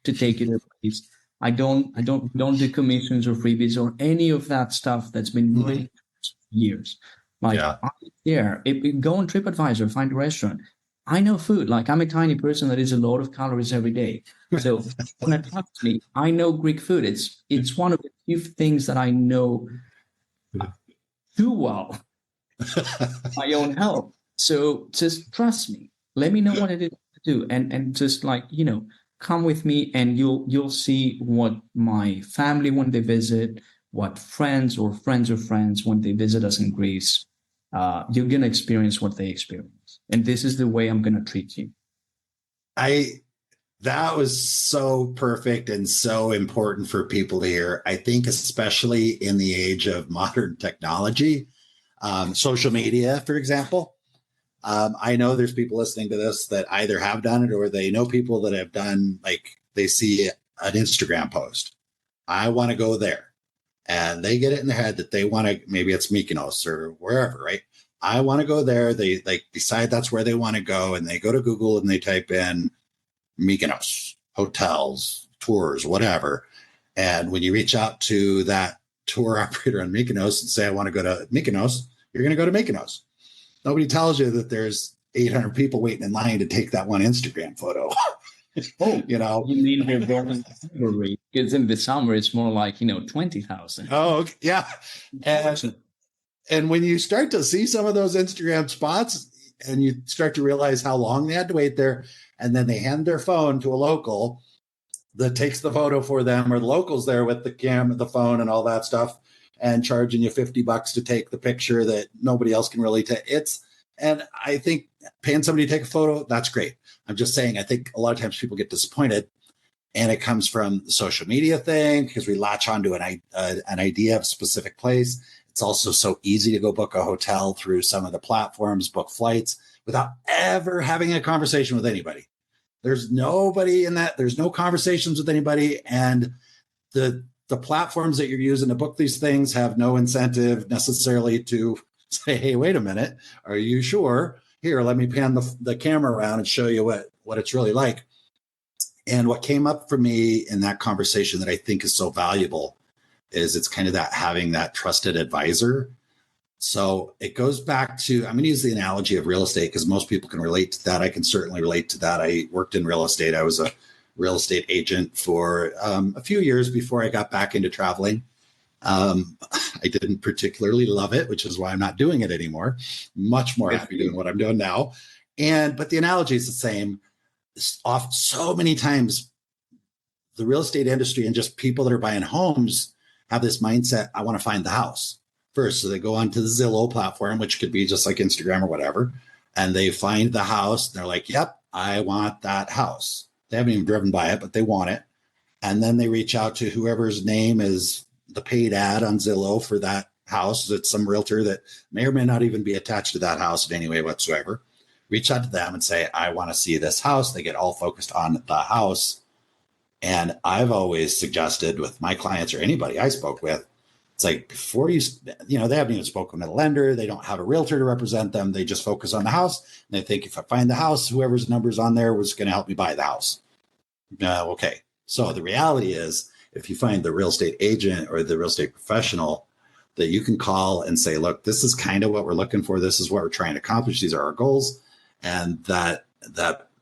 to take you to the place. I don't do commissions or freebies or any of that stuff that's been running for years. Like, I'm there. Go on TripAdvisor, find a restaurant. I know food. Like, I'm a tiny person that eats a lot of calories every day. So when it comes to me, I know Greek food. It's one of the few things that I know too well. My own health. So just trust me. Let me know what it is to do, and just like, come with me and you'll see what my family when they visit, what friends or friends of friends when they visit us in Greece. You're gonna experience what they experience, and this is the way I'm gonna treat you. That was so perfect and so important for people to hear. I think, especially in the age of modern technology, social media, for example. I know there's people listening to this that either have done it or they know people that have done, like they see an Instagram post. I want to go there. And they get it in their head that they want to, maybe it's Mykonos or wherever, right? I want to go there. They like decide that's where they want to go. And they go to Google and they type in Mykonos, hotels, tours, whatever. And when you reach out to that tour operator on Mykonos and say, I want to go to Mykonos, you're going to go to Mykonos. Nobody tells you that there's 800 people waiting in line to take that one Instagram photo. Oh, you know, you mean they're going rate? Because in the summer it's more like 20,000. Oh, okay. Yeah. And when you start to see some of those Instagram spots and you start to realize how long they had to wait there, and then they hand their phone to a local that takes the photo for them, or the locals there with the camera, the phone, and all that stuff, and charging you $50 to take the picture that nobody else can really take. And I think paying somebody to take a photo, that's great. I'm just saying, I think a lot of times people get disappointed, and it comes from the social media thing because we latch onto an idea of a specific place. It's also so easy to go book a hotel through some of the platforms, book flights without ever having a conversation with anybody. There's nobody in that. There's no conversations with anybody. And the platforms that you're using to book these things have no incentive necessarily to say, hey, wait a minute, are you sure? Here, let me pan the camera around and show you what it's really like. And what came up for me in that conversation that I think is so valuable is it's kind of that having that trusted advisor. So it goes back to, I'm going to use the analogy of real estate because most people can relate to that. I can certainly relate to that. I worked in real estate. I was a real estate agent for a few years before I got back into traveling. I didn't particularly love it, which is why I'm not doing it anymore. Much more happy doing what I'm doing now. But the analogy is the same. Off so many times, the real estate industry and just people that are buying homes have this mindset, I want to find the house first. So they go onto the Zillow platform, which could be just like Instagram or whatever, and they find the house. They're like, yep, I want that house. They haven't even driven by it, but they want it. And then they reach out to whoever's name is the paid ad on Zillow for that house. It's some realtor that may or may not even be attached to that house in any way whatsoever. Reach out to them and say, I want to see this house. They get all focused on the house. And I've always suggested with my clients or anybody I spoke with, it's like before they haven't even spoken to the lender. They don't have a realtor to represent them. They just focus on the house. And they think if I find the house, whoever's number's on there was going to help me buy the house. Okay. So the reality is if you find the real estate agent or the real estate professional that you can call and say, look, this is kind of what we're looking for. This is what we're trying to accomplish. These are our goals. And that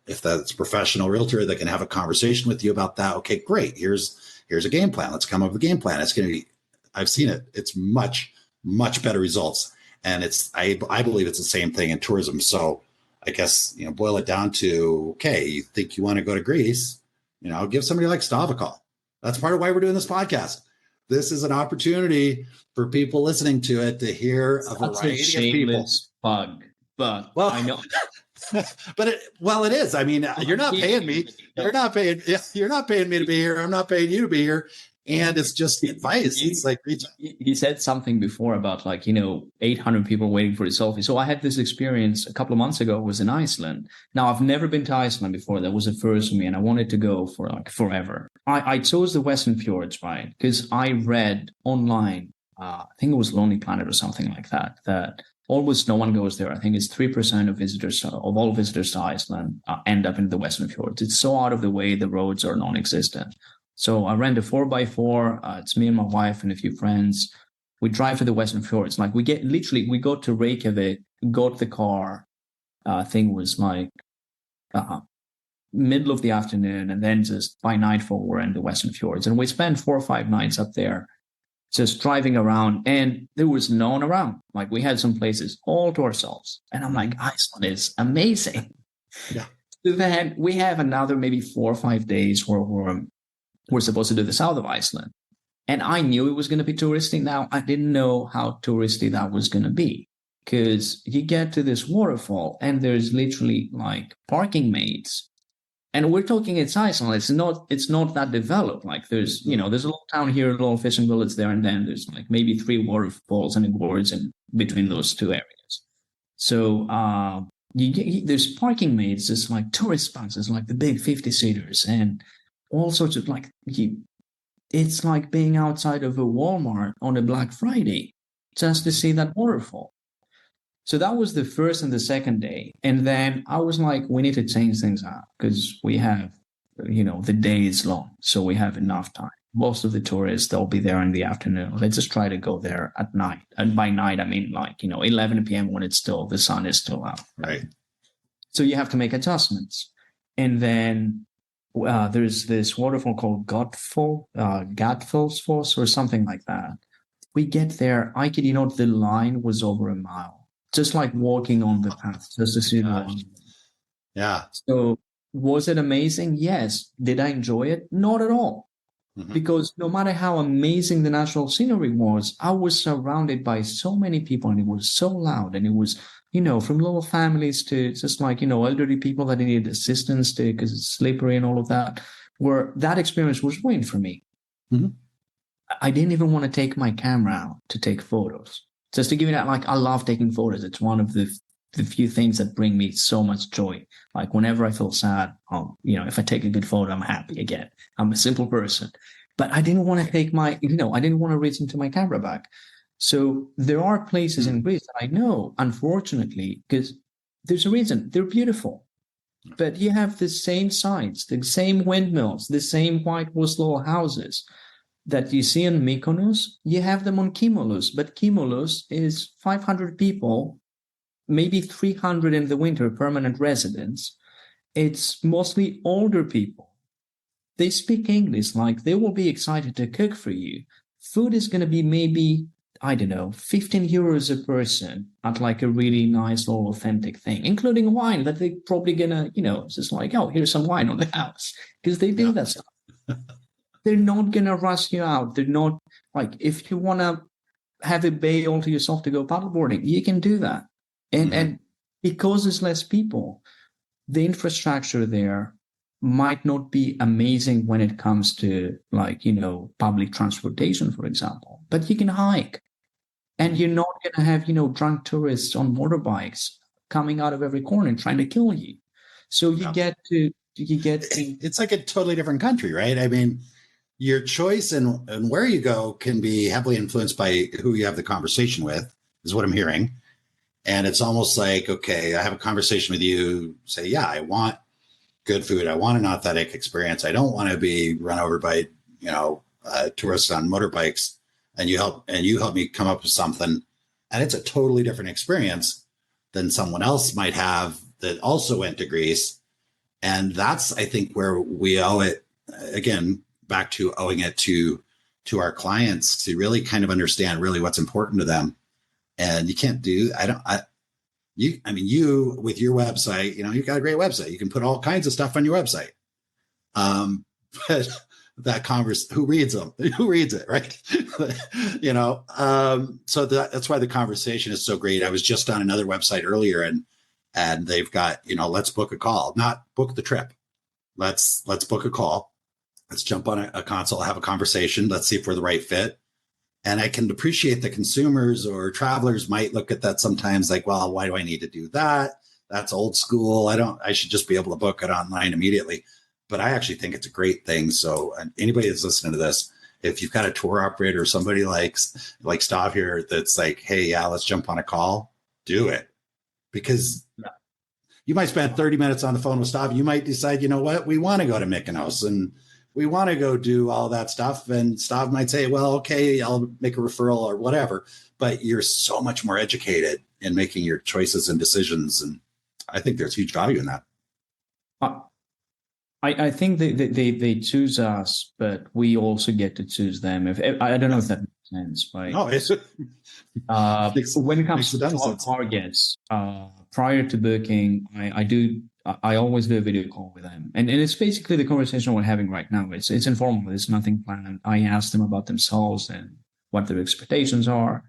if that's a professional realtor that can have a conversation with you about that, okay, great. Here's a game plan. Let's come up with a game plan. It's going to be, I've seen it. It's much, much better results. And I believe it's the same thing in tourism. So I guess, boil it down to, okay, you think you want to go to Greece, give somebody like Stav a call. That's part of why we're doing this podcast. This is an opportunity for people listening to it to hear a variety of people. Bug, but well, I know. But it is. I mean, you're not paying me. You're not paying me to be here. I'm not paying you to be here. And it's just advice. It's like, he said something before about 800 people waiting for the selfie. So I had this experience a couple of months ago. It was in Iceland. Now I've never been to Iceland before. That was the first for me, and I wanted to go for forever. I chose the Western Fjords, right? Because I read online, I think it was Lonely Planet or something like that, that almost no one goes there. I think it's 3% of all visitors to Iceland end up in the Western Fjords. It's so out of the way, the roads are non-existent. So I rent a 4x4. It's me and my wife and a few friends. We drive to the Western Fjords. We go to Reykjavik, go to the car. Thing was middle of the afternoon, and then just by nightfall we're in the Western Fjords. And we spent 4 or 5 nights up there, just driving around, and there was no one around. We had some places all to ourselves. And I'm like, Iceland is amazing. Yeah. So then we have another maybe 4 or 5 days where we're supposed to do the south of Iceland. And I knew it was going to be touristy. Now, I didn't know how touristy that was going to be, because you get to this waterfall and there's literally like parking maids. And we're talking it's Iceland. It's not that developed. Like there's a little town here, a little fishing village there, and then there's like maybe 3 waterfalls and gorge in between those 2 areas. So there's parking maids, it's like tourist buses, like the big 50-seaters and all sorts of it's like being outside of a Walmart on a Black Friday just to see that waterfall. So that was the first and the second day. And then I was like, we need to change things up because we have, the day is long. So we have enough time. Most of the tourists, they'll be there in the afternoon. Let's just try to go there at night. And by night, I mean 11 p.m. when the sun is still out. Right. So you have to make adjustments. And then there's this waterfall called Gatfellsfoss or something like that. We get there, I kid you not, the line was over a mile. Just like walking on the path, just to see the line. Yeah. So was it amazing? Yes. Did I enjoy it? Not at all. Mm-hmm. Because no matter how amazing the natural scenery was, I was surrounded by so many people and it was so loud. And it was, from little families to just like, elderly people that needed assistance because it's slippery and all of that, where that experience was ruined for me. Mm-hmm. I didn't even want to take my camera out to take photos. Just to give you that, I love taking photos. It's one of the few things that bring me so much joy. Like whenever I feel sad, if I take a good photo, I'm happy again. I'm a simple person. But I didn't want to take I didn't want to reach into my camera bag. So there are places in Greece that I know, unfortunately, because there's a reason. They're beautiful. But you have the same sites, the same windmills, the same whitewashed little houses that you see in Mykonos. You have them on Kimolos, but Kimolos is 500 people, maybe 300 in the winter, permanent residents. It's mostly older people. They speak English, they will be excited to cook for you. Food is going to be maybe, 15 euros a person at a really nice little authentic thing, including wine that they're probably going to, just here's some wine on the house, because they do that stuff. They're not going to rush you out. They're not if you want to have a bay all to yourself to go paddleboarding, you can do that. And because there's less people, the infrastructure there might not be amazing when it comes to public transportation, for example, but you can hike and you're not going to have, drunk tourists on motorbikes coming out of every corner trying to kill you. So you get to, it's like a totally different country, right? I mean, your choice and where you go can be heavily influenced by who you have the conversation with, is what I'm hearing. And it's almost like, okay, I have a conversation with you, say, yeah, I want good food. I want an authentic experience. I don't want to be run over by, tourists on motorbikes. And you help me come up with something. And it's a totally different experience than someone else might have that also went to Greece. And that's, I think, where we owe it, again, back to owing it to our clients to really kind of understand really what's important to them. And you can't do, you with your website, you've got a great website. You can put all kinds of stuff on your website. But that who reads them? Who reads it, right? So that's why the conversation is so great. I was just on another website earlier and they've got, let's book a call, not book the trip. Let's book a call. Let's jump on a console, have a conversation. Let's see if we're the right fit. And I can appreciate the consumers or travelers might look at that sometimes like, well, why do I need to do that? That's old school. I should just be able to book it online immediately. But I actually think it's a great thing. So anybody that's listening to this, if you've got a tour operator or somebody like Stav here that's like, hey, yeah, let's jump on a call, do it. Because you might spend 30 minutes on the phone with Stav. You might decide, you know what, we want to go to Mykonos and we want to go do all that stuff. And Stav might say, well, okay, I'll make a referral or whatever. But you're so much more educated in making your choices and decisions. And I think there's huge value in that. I think they choose us, but we also get to choose them. I don't know if that makes sense, right? No, when it comes to our targets, prior to booking, I do I always do a video call with them, and it's basically the conversation we're having right now. It's informal. It's nothing planned. I ask them about themselves and what their expectations are.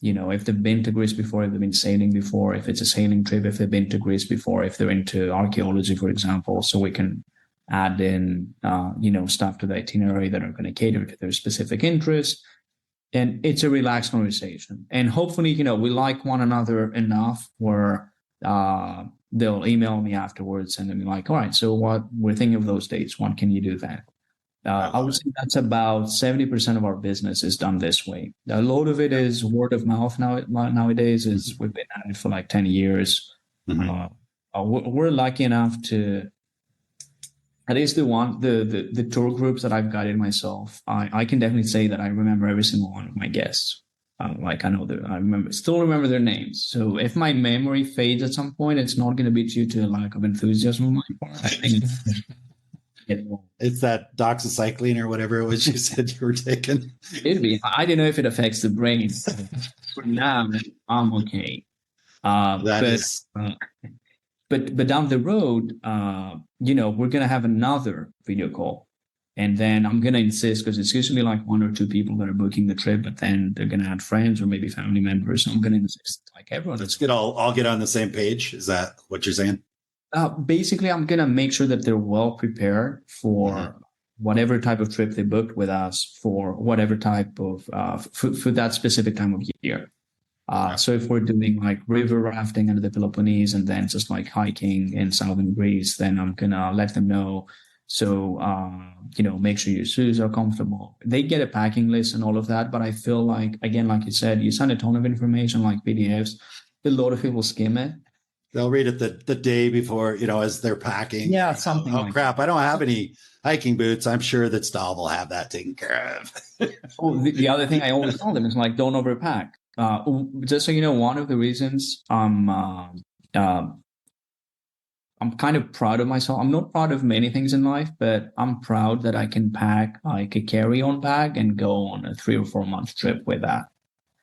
If they've been to Greece before, if they've been sailing before, if it's a sailing trip, if they've been to Greece before, if they're into archaeology, for example, so we can add in, stuff to the itinerary that are going to cater to their specific interests. And it's a relaxed conversation. And hopefully, we like one another enough where they'll email me afterwards and they'll be like, all right, so what we're thinking of those dates. When can you do that? I would say that's about 70% of our business is done this way. A lot of it is word of mouth nowadays. We've been at it for like 10 years. Mm-hmm. We're lucky enough to, at least the tour groups that I've guided myself, I can definitely say that I remember every single one of my guests. I still remember their names. So if my memory fades at some point, it's not going to be due to a lack of enthusiasm on my part. I think it's that doxycycline or whatever it was you said you were taking. It'd be. I don't know if it affects the brain. For now, I'm okay. But down the road, we're gonna have another video call, and then I'm gonna insist, because it's usually like one or two people that are booking the trip, but then they're gonna add friends or maybe family members. So I'm gonna insist, like everyone. Let's get all get on the same page. Is that what you're saying? Basically, I'm going to make sure that they're well prepared for whatever type of trip they booked with us for whatever type of, for that specific time of year. So if we're doing like river rafting under the Peloponnese and then just like hiking in southern Greece, then I'm going to let them know. So, make sure your shoes are comfortable. They get a packing list and all of that. But I feel like, again, like you said, you send a ton of information like PDFs. A lot of people skim it. They'll read it the day before, as they're packing. Yeah, something. Oh, crap. I don't have any hiking boots. I'm sure that Stav will have that taken care of. The other thing I always tell them is like, don't overpack. Just so you know, one of the reasons I'm kind of proud of myself. I'm not proud of many things in life, but I'm proud that I can pack like a carry-on bag and go on a 3 or 4 month trip with that.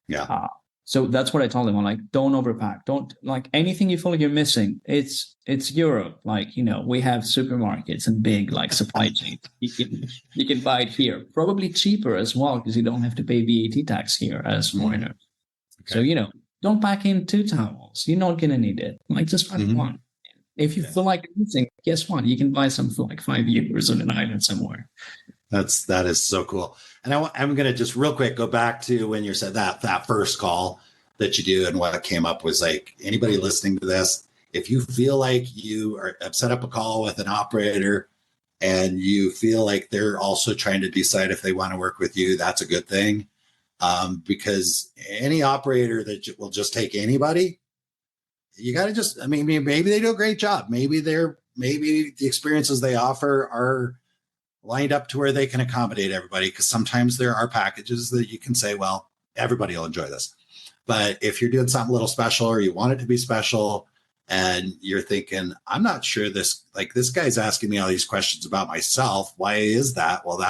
Yeah. So that's what I told them. I'm like, don't overpack. Don't like anything you feel like you're missing. It's Europe. Like, we have supermarkets and big like supply chain. You can buy it here. Probably cheaper as well because you don't have to pay VAT tax here as foreigners. Okay. So, don't pack in 2 towels. You're not going to need it. Like just pack one. If you feel like missing, guess what? You can buy some for like €5 on an island somewhere. That is so cool. And I'm going to just real quick go back to when you said that first call that you do and what came up was like, anybody listening to this, if you feel like you have set up a call with an operator and you feel like they're also trying to decide if they want to work with you, that's a good thing. Because any operator that will just take anybody, you got to maybe they do a great job. Maybe the experiences they offer are lined up to where they can accommodate everybody. Because sometimes there are packages that you can say, well, everybody will enjoy this. But if you're doing something a little special or you want it to be special and you're thinking, I'm not sure this guy's asking me all these questions about myself. Why is that? Well,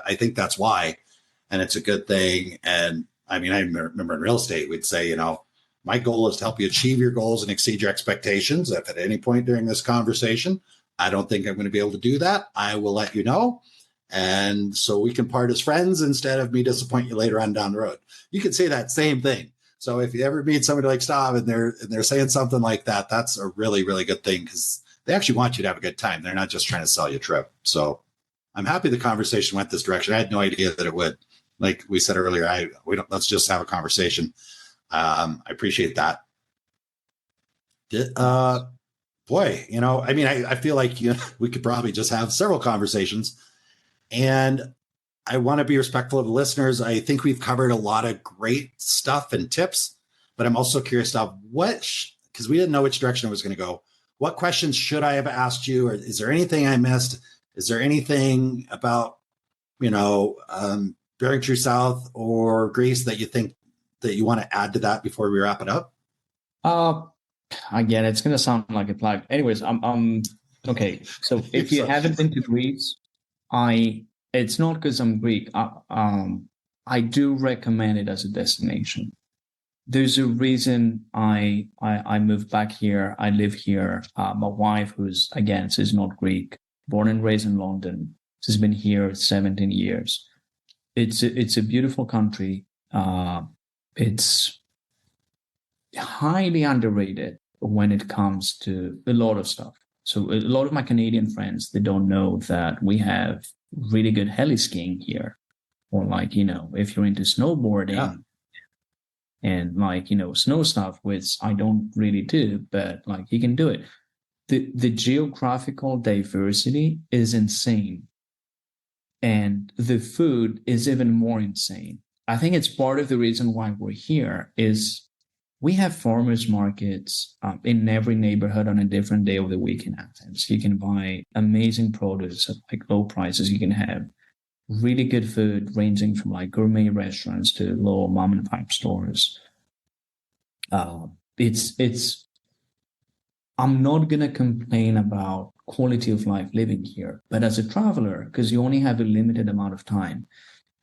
I think that's why. And it's a good thing. And I remember in real estate, we'd say, my goal is to help you achieve your goals and exceed your expectations. If at any point during this conversation, I don't think I'm going to be able to do that, I will let you know. And so we can part as friends instead of me disappoint you later on down the road. You could say that same thing. So if you ever meet somebody like Stav and they're saying something like that, that's a really, really good thing because they actually want you to have a good time. They're not just trying to sell you a trip. So I'm happy the conversation went this direction. I had no idea that it would. Like we said earlier, let's just have a conversation. I appreciate that. I feel like we could probably just have several conversations, and I want to be respectful of the listeners. I think we've covered a lot of great stuff and tips, but I'm also curious about because we didn't know which direction it was going to go. What questions should I have asked you? Or is there anything I missed? Is there anything about, Bearing True South or Greece that you think that you want to add to that before we wrap it up? Again, it's going to sound like a plug. Anyways, okay. So if you haven't been to Greece, it's not because I'm Greek. I do recommend it as a destination. there's a reason I moved back here. I live here. My wife, who's again, she's not Greek, born and raised in London. She's been here 17 years. It's a beautiful country. It's highly underrated when it comes to a lot of stuff. So a lot of my Canadian friends, they don't know that we have really good heli skiing here. Or like, if you're into snowboarding and like, snow stuff, which I don't really do, but like you can do it. The geographical diversity is insane. And the food is even more insane. I think it's part of the reason why we're here is we have farmers markets in every neighborhood on a different day of the week in Athens. You can buy amazing produce at like low prices. You can have really good food ranging from like gourmet restaurants to low mom and pop stores. It's I'm not going to complain about quality of life living here, but as a traveler, because you only have a limited amount of time,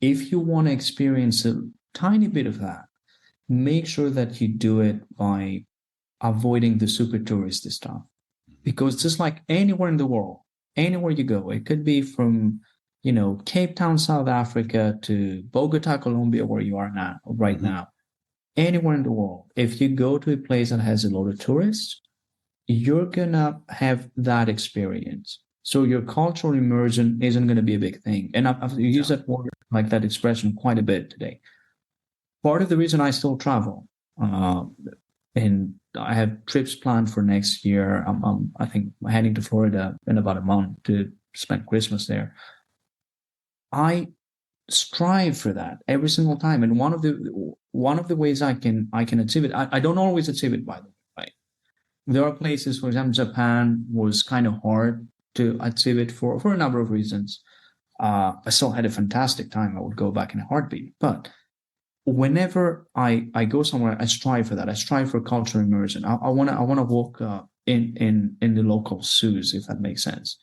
if you want to experience a tiny bit of that, make sure that you do it by avoiding the super touristy stuff. Because just like anywhere in the world, anywhere you go, it could be from, Cape Town, South Africa to Bogota, Colombia, where you are now, right now, anywhere in the world, if you go to a place that has a lot of tourists, you're gonna have that experience. So your cultural immersion isn't gonna be a big thing. And I've used that word, like that expression, quite a bit today. Part of the reason I still travel, and I have trips planned for next year. I think heading to Florida in about a month to spend Christmas there. I strive for that every single time, and one of the ways I can achieve it. I don't always achieve it, by the way. Right? There are places, for example, Japan was kind of hard to achieve it for a number of reasons. I still had a fantastic time. I would go back in a heartbeat, but whenever I go somewhere, I strive for that. I strive for cultural immersion. I want to walk in the local zoos, if that makes sense.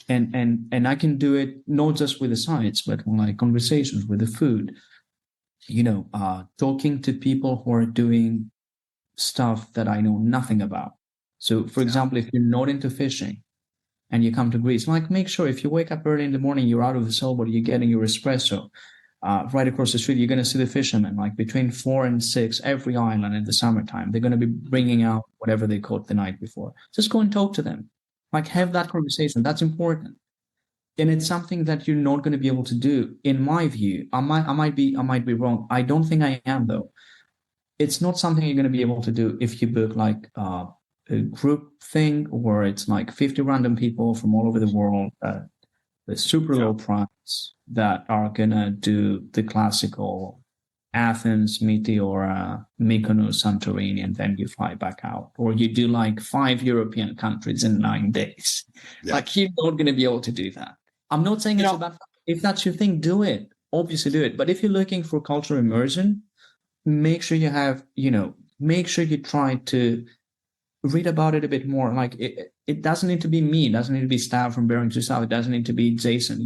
And I can do it not just with the sites, but like conversations with the food. Talking to people who are doing stuff that I know nothing about. So, for example, if you're not into fishing and you come to Greece, like make sure if you wake up early in the morning, you're out of the sailboat, you're getting your espresso. Right across the street, you're going to see the fishermen, like between 4 and 6, every island in the summertime. They're going to be bringing out whatever they caught the night before. Just go and talk to them. Like have that conversation. That's important. And it's something that you're not going to be able to do, in my view. I might be wrong. I don't think I am, though. It's not something you're going to be able to do if you book like a group thing, or it's like 50 random people from all over the world. The super low price that are gonna do the classical Athens, Meteora, Mykonos, Santorini, and then you fly back out. Or you do like 5 European countries in 9 days. Yeah. Like you're not gonna be able to do that. I'm not saying it's about, if that's your thing, do it. Obviously do it. But if you're looking for cultural immersion, make sure you have, make sure you try to read about it a bit more. Like it doesn't need to be me. It doesn't need to be Stav from Bearing to South. It doesn't need to be Jason.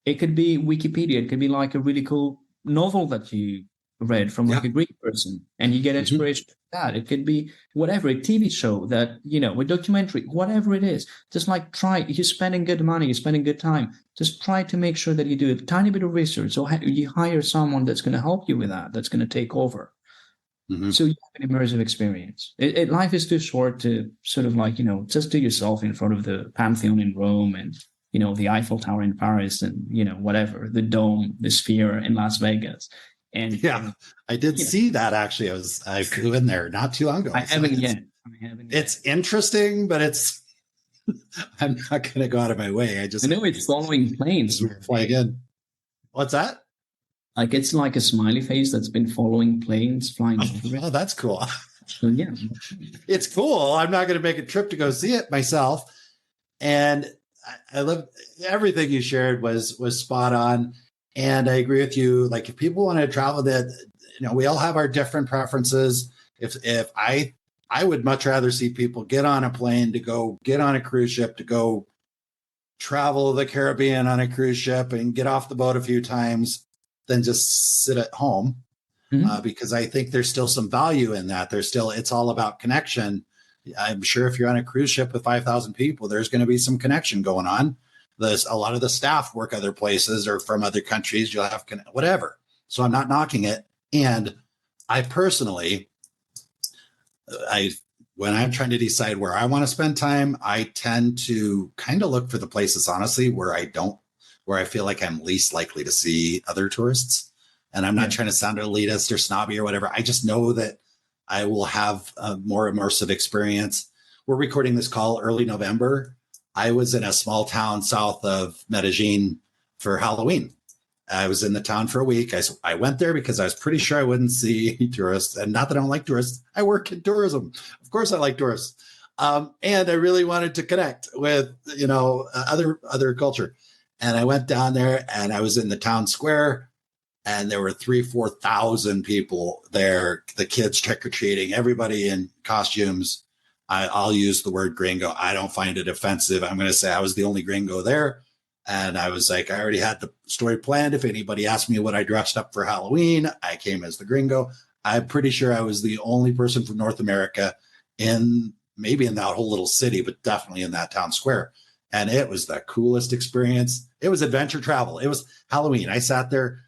It could be Wikipedia. It could be like a really cool novel that you read from like a Greek person, and you get inspiration from that. It could be whatever, a TV show that, a documentary, whatever it is. Just like try. You're spending good money. You're spending good time. Just try to make sure that you do a tiny bit of research, or you hire someone that's going to help you with that. That's going to take over. So you have an immersive experience. Life is too short to sort of like, just do yourself in front of the Pantheon in Rome and, the Eiffel Tower in Paris and, whatever, the Dome, the Sphere in Las Vegas. And I did see that actually. I flew in there not too long ago. I haven't yet. It's interesting, but I'm not going to go out of my way. I know it's following planes. Fly again. What's that? Like it's like a smiley face that's been following planes flying over it. Oh, that's cool. So, yeah. It's cool. I'm not going to make a trip to go see it myself. And I love everything you shared was spot on. And I agree with you. Like if people want to travel, that we all have our different preferences. If I would much rather see people get on a plane to go get on a cruise ship, to go travel the Caribbean on a cruise ship and get off the boat a few times, than just sit at home. Mhm. because I think there's still some value in that. It's all about connection. I'm sure if you're on a cruise ship with 5,000 people, there's going to be some connection going on. A lot of the staff work other places or from other countries. You'll have whatever. So I'm not knocking it. And I personally, I when I'm trying to decide where I want to spend time, I tend to kind of look for the places, honestly, where I feel like I'm least likely to see other tourists. And I'm not Yeah. trying to sound elitist or snobby or whatever. I just know that I will have a more immersive experience. We're recording this call early November. I was in a small town south of Medellin for Halloween. I was in the town for a week. I went there because I was pretty sure I wouldn't see any tourists. And not that I don't like tourists. I work in tourism. Of course I like tourists. And I really wanted to connect with, other culture. And I went down there and I was in the town square and there were 4,000 people there. The kids trick-or-treating, everybody in costumes. I'll use the word gringo. I don't find it offensive. I'm going to say I was the only gringo there. And I was like, I already had the story planned. If anybody asked me what I dressed up for Halloween, I came as the gringo. I'm pretty sure I was the only person from North America maybe in that whole little city, but definitely in that town square. And it was the coolest experience. It was adventure travel. It was Halloween. I sat there,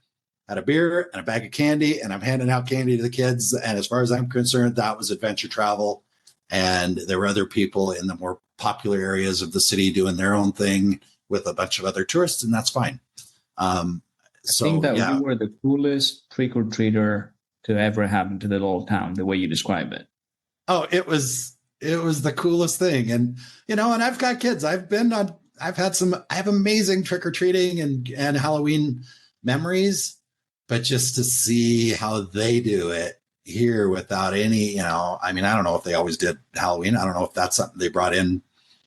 had a beer and a bag of candy, and I'm handing out candy to the kids. And as far as I'm concerned, that was adventure travel. And there were other people in the more popular areas of the city doing their own thing with a bunch of other tourists, and that's fine. Um, I think so that you yeah. were the coolest trick or treater to ever happen to the little town, the way you describe it. Oh, it was the coolest thing. And and I've got kids. I have amazing trick-or-treating and Halloween memories, but just to see how they do it here without any, I mean, I don't know if they always did Halloween. I don't know if that's something they brought in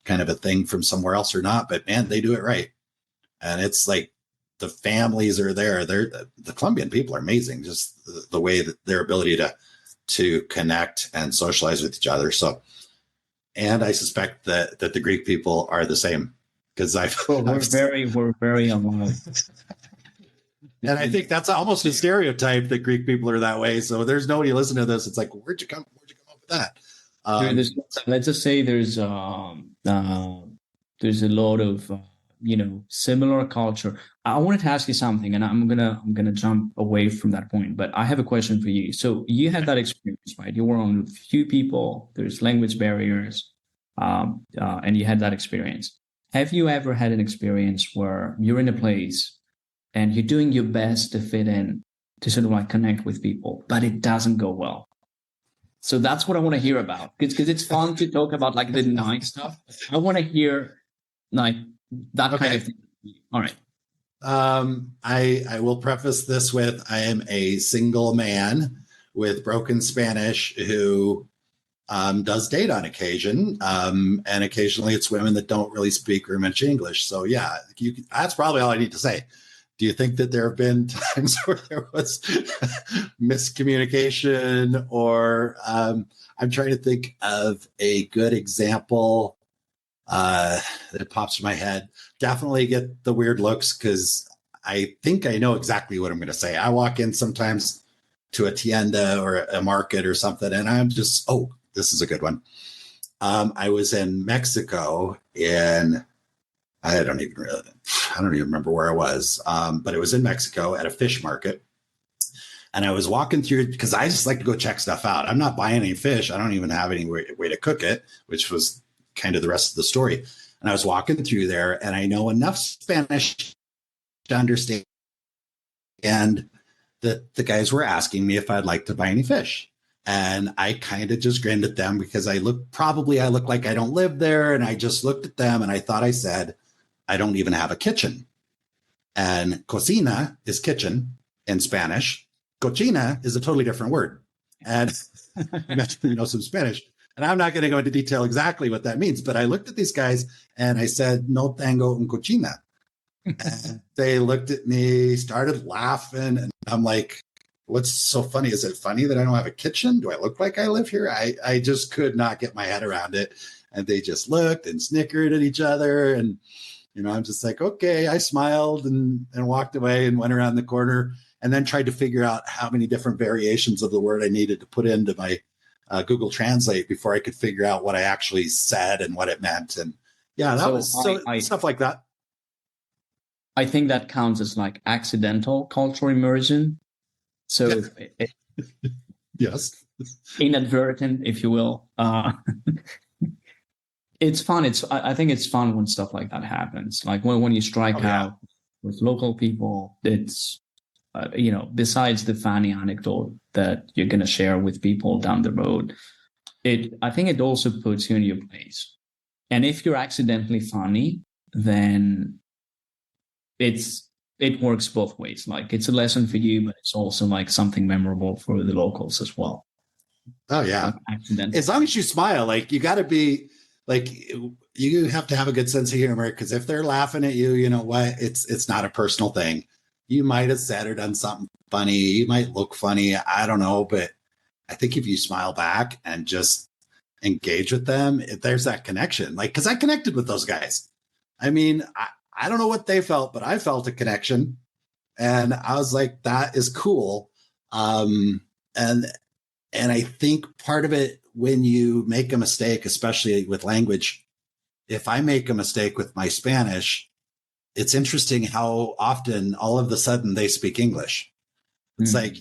kind of a thing from somewhere else or not, but man, they do it right. And it's like the families are there. The Colombian people are amazing. Just the way that their ability to connect and socialize with each other. So, and I suspect that the Greek people are the same because Well, we're very alike. and I think that's almost a stereotype that Greek people are that way. So there's nobody listening to this. It's like, where'd you come up with that? Let's just say there's a lot of similar culture. I wanted to ask you something, and I'm gonna jump away from that point. But I have a question for you. So you had that experience, right? You were on a few people. There's language barriers, and you had that experience. Have you ever had an experience where you're in a place and you're doing your best to fit in, to sort of like connect with people, but it doesn't go well? So that's what I want to hear about, because it's fun to talk about like the nice stuff. I want to hear like that kind of Okay. thing. All right. I will preface this with I am a single man with broken Spanish who does date on occasion, and occasionally it's women that don't really speak very much English. So yeah, that's probably all I need to say. Do you think that there have been times where there was miscommunication, or I'm trying to think of a good example that pops to my head? Definitely get the weird looks because I think I know exactly what I'm going to say. I walk in sometimes to a tienda or a market or something, and I'm just, oh, this is a good one. I was in Mexico I don't even remember where I was, but it was in Mexico at a fish market. And I was walking through because I just like to go check stuff out. I'm not buying any fish. I don't even have any way to cook it, which was kind of the rest of the story. And I was walking through there and I know enough Spanish to understand. And the guys were asking me if I'd like to buy any fish. And I kind of just grinned at them because I look like I don't live there. And I just looked at them and I thought I said, I don't even have a kitchen. And cocina is kitchen in Spanish. Cochina is a totally different word. And you know some Spanish. And I'm not going to go into detail exactly what that means, but I looked at these guys and I said, no tengo un cochina. And they looked at me, started laughing. And I'm like, what's so funny? Is it funny that I don't have a kitchen? Do I look like I live here? I just could not get my head around it. And they just looked and snickered at each other. And I'm just like, okay, I smiled and walked away and went around the corner. and then tried to figure out how many different variations of the word I needed to put into my Google Translate before I could figure out what I actually said and what it meant. And yeah, that was stuff like that. I think that counts as like accidental cultural immersion. So yes, inadvertent, if you will. It's fun. I think it's fun when stuff like that happens. Like when you strike out with local people, it's besides the funny anecdote that you're going to share with people down the road, I think it also puts you in your place. And if you're accidentally funny, then it works both ways. Like it's a lesson for you, but it's also like something memorable for the locals as well. Oh yeah. Like as long as you smile, like you got to be like, you have to have a good sense of humor, because if they're laughing at you, you know what? It's not a personal thing. You might have said or done something funny. You might look funny. I don't know. But I think if you smile back and just engage with them, there's that connection. Like, because I connected with those guys. I mean, I don't know what they felt, but I felt a connection. And I was like, that is cool. And I think part of it, when you make a mistake, especially with language, if I make a mistake with my Spanish, it's interesting how often all of a sudden they speak English. It's like,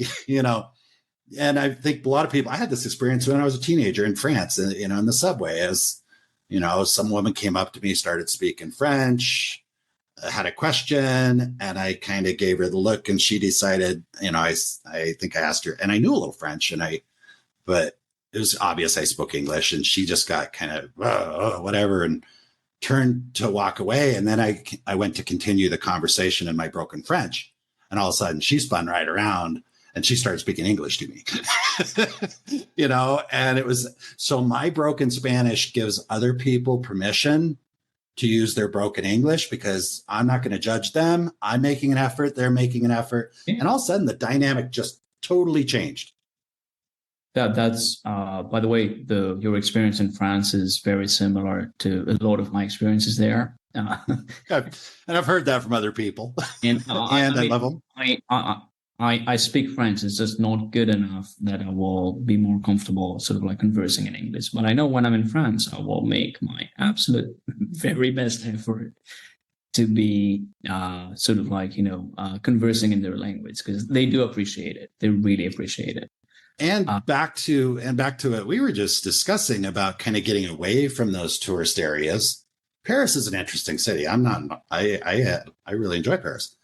and I think a lot of people, I had this experience when I was a teenager in France, in the subway, as, some woman came up to me, started speaking French, had a question, and I kind of gave her the look, and she decided, I think I asked her, and I knew a little French, but it was obvious I spoke English, and she just got kind of whatever and turned to walk away. And then I went to continue the conversation in my broken French, and all of a sudden she spun right around and she started speaking English to me. And it was, so my broken Spanish gives other people permission to use their broken English, because I'm not going to judge them. I'm making an effort. They're making an effort. And all of a sudden the dynamic just totally changed. That's by the way, your experience in France is very similar to a lot of my experiences there. And I've heard that from other people, and I love them. I speak French. It's just not good enough that I will be more comfortable sort of like conversing in English. But I know when I'm in France, I will make my absolute very best effort to be sort of like, conversing in their language, because they do appreciate it. They really appreciate it. And back to it, we were just discussing about kind of getting away from those tourist areas. Paris is an interesting city. I really enjoy Paris.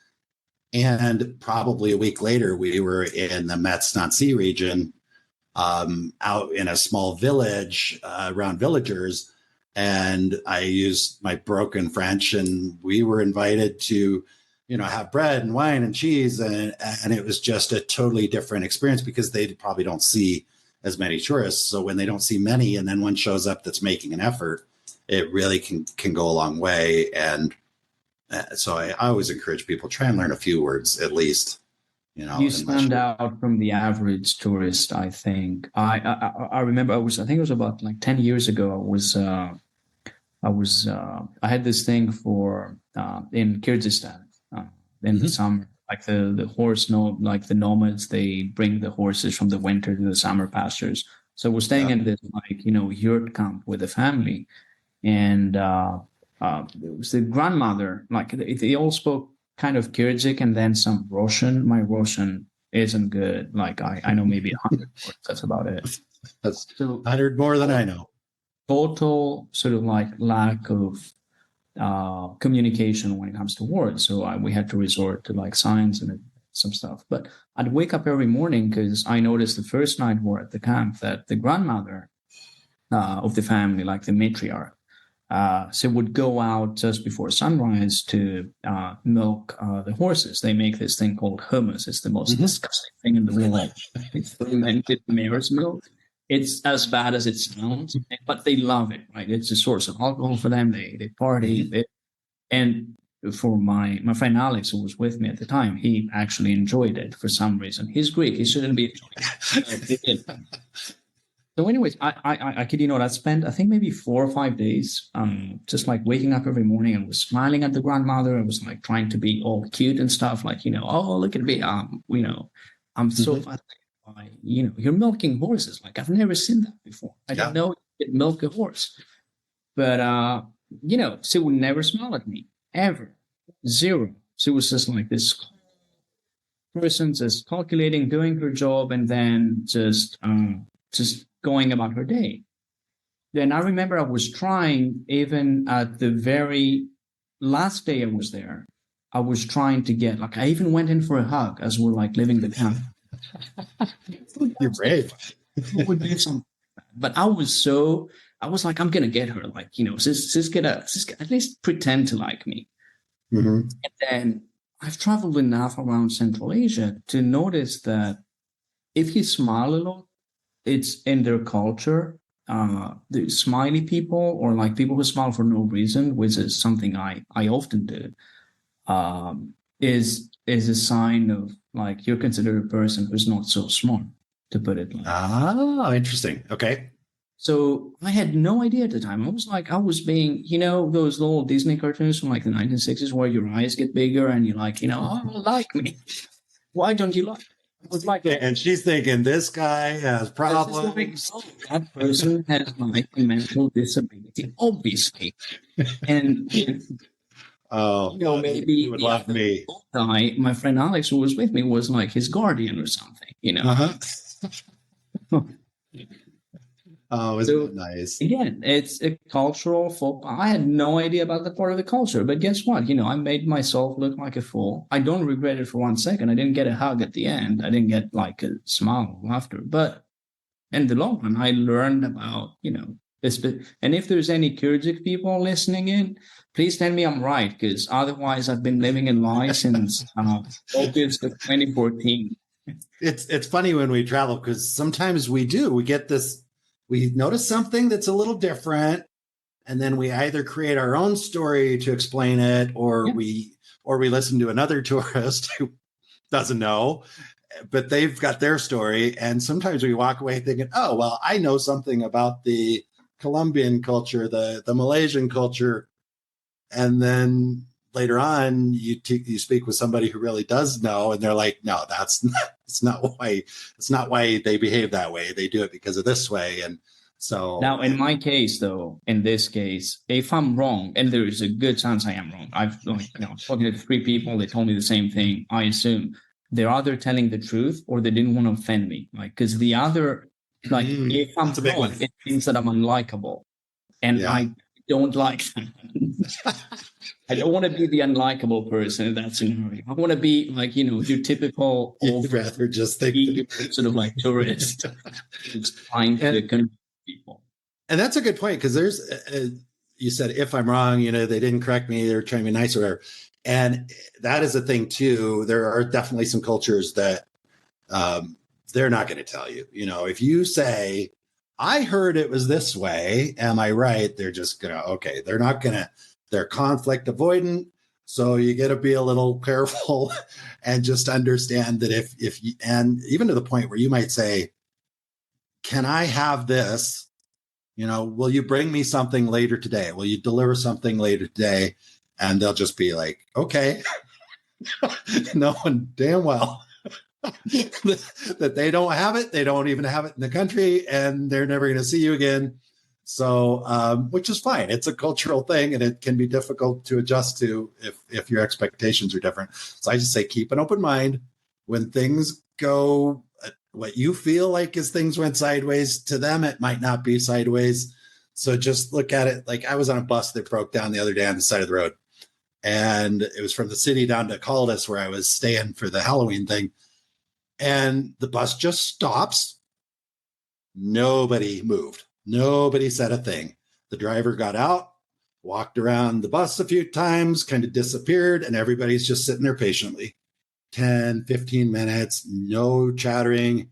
And probably a week later, we were in the Metz-Nancy region, out in a small village around villagers. And I used my broken French, and we were invited to, have bread and wine and cheese. And it was just a totally different experience, because they probably don't see as many tourists. So when they don't see many, and then one shows up that's making an effort, it really can go a long way. And so I always encourage people, try and learn a few words at least. You stand out from the average tourist, I think. I remember I think it was about like 10 years ago. I had this thing for in Kyrgyzstan in the summer, like the horse, like the nomads, they bring the horses from the winter to the summer pastures. So we're staying in this yurt camp with a family, and it was the grandmother. Like they all spoke kind of Kyrgyz and then some Russian. My Russian isn't good. Like I know maybe 100 words. That's about it. That's 100 more than I know. Total sort of like lack of communication when it comes to words. So we had to resort to like signs and some stuff. But I'd wake up every morning, because I noticed the first night we're at the camp that the grandmother of the family, like the matriarch, so would go out just before sunrise to milk the horses. They make this thing called hummus. It's the most disgusting thing in the world. It's fermented mare's milk. It's as bad as it sounds, but they love it, right? It's a source of alcohol for them. They party. And for my friend Alex, who was with me at the time, he actually enjoyed it for some reason. He's Greek. He shouldn't be enjoying it. So, anyways, I kid you not, I spent I think maybe 4 or 5 days, just like waking up every morning and was smiling at the grandmother. I was like trying to be all cute and stuff, like oh look at me, I'm so Hmm. fascinated by you're milking horses. Like I've never seen that before. I didn't Yeah. know you could milk a horse, but she would never smile at me ever, zero. She was just like this person just calculating, doing her job, and then just going about her day. Then I remember I was trying, even at the very last day I was there, I was trying to get like I even went in for a hug as we're like leaving the camp. You're brave. Would do something, but I was like, I'm gonna get her, like she's gonna at least pretend to like me. Hmm. And then I've traveled enough around Central Asia to notice that if you smile a lot, it's in their culture. The smiley people, or like people who smile for no reason, which is something I often do, is a sign of like you're considered a person who's not so smart, to put it like. Oh, interesting. Okay. So I had no idea at the time. I was like, I was being, those little Disney cartoons from like the 1960s where your eyes get bigger and you're like, oh, like me. Why don't you like me? I was like, And she's thinking this guy has like, problems. oh, that person has like a mental disability, obviously. And, Oh, he maybe would the love other me. guy, my friend Alex, who was with me, was like his guardian or something. Uh-huh. Oh, isn't So that nice? again, it's a cultural folk. I had no idea about that part of the culture, but guess what? I made myself look like a fool. I don't regret it for 1 second. I didn't get a hug at the end. I didn't get like a smile or laughter. But in the long run, I learned about, this. And if there's any Kyrgyz people listening in, please tell me I'm right, because otherwise I've been living in lie since August of 2014. It's funny when we travel because sometimes we get this, we notice something that's a little different, and then we either create our own story to explain it, or Yeah. we listen to another tourist who doesn't know, but they've got their story. And sometimes we walk away thinking, oh, well, I know something about the Colombian culture, the Malaysian culture. And then later on, you speak with somebody who really does know, and they're like, no, it's not why they behave that way. They do it because of this way. And so, Now, in my case, though, in this case, if I'm wrong, and there is a good chance I am wrong, I've like, spoken to 3 people, they told me the same thing. I assume they're either telling the truth or they didn't want to offend me. Like, because the other, like, if I'm that's a big wrong, one. it means that I'm unlikable, and Yeah. I don't like that. I don't want to be the unlikable person in that scenario. I want to be like, your typical You'd rather just think sort of like tourist who's trying to convince people. and that's a good point, because you said, if I'm wrong, they didn't correct me, they're trying to be nice or whatever. And that is a thing too. There are definitely some cultures that they're not going to tell you. If you say, I heard it was this way, am I right? They're just gonna, okay, they're not gonna, they're conflict avoidant. So you got to be a little careful and just understand that if you, and even to the point where you might say, can I have this? Will you bring me something later today? Will you deliver something later today? And they'll just be like, okay, knowing damn well that they don't have it. They don't even have it in the country, and they're never going to see you again. So, which is fine. It's a cultural thing, and it can be difficult to adjust to if your expectations are different. So I just say, keep an open mind. When things go, what you feel like is things went sideways, to them, it might not be sideways. So just look at it like, I was on a bus that broke down the other day on the side of the road. And it was from the city down to Caldas, where I was staying for the Halloween thing. And the bus just stops. Nobody moved. Nobody said a thing. The driver got out, walked around the bus a few times, kind of disappeared, and everybody's just sitting there patiently. 10, 15 minutes, no chattering.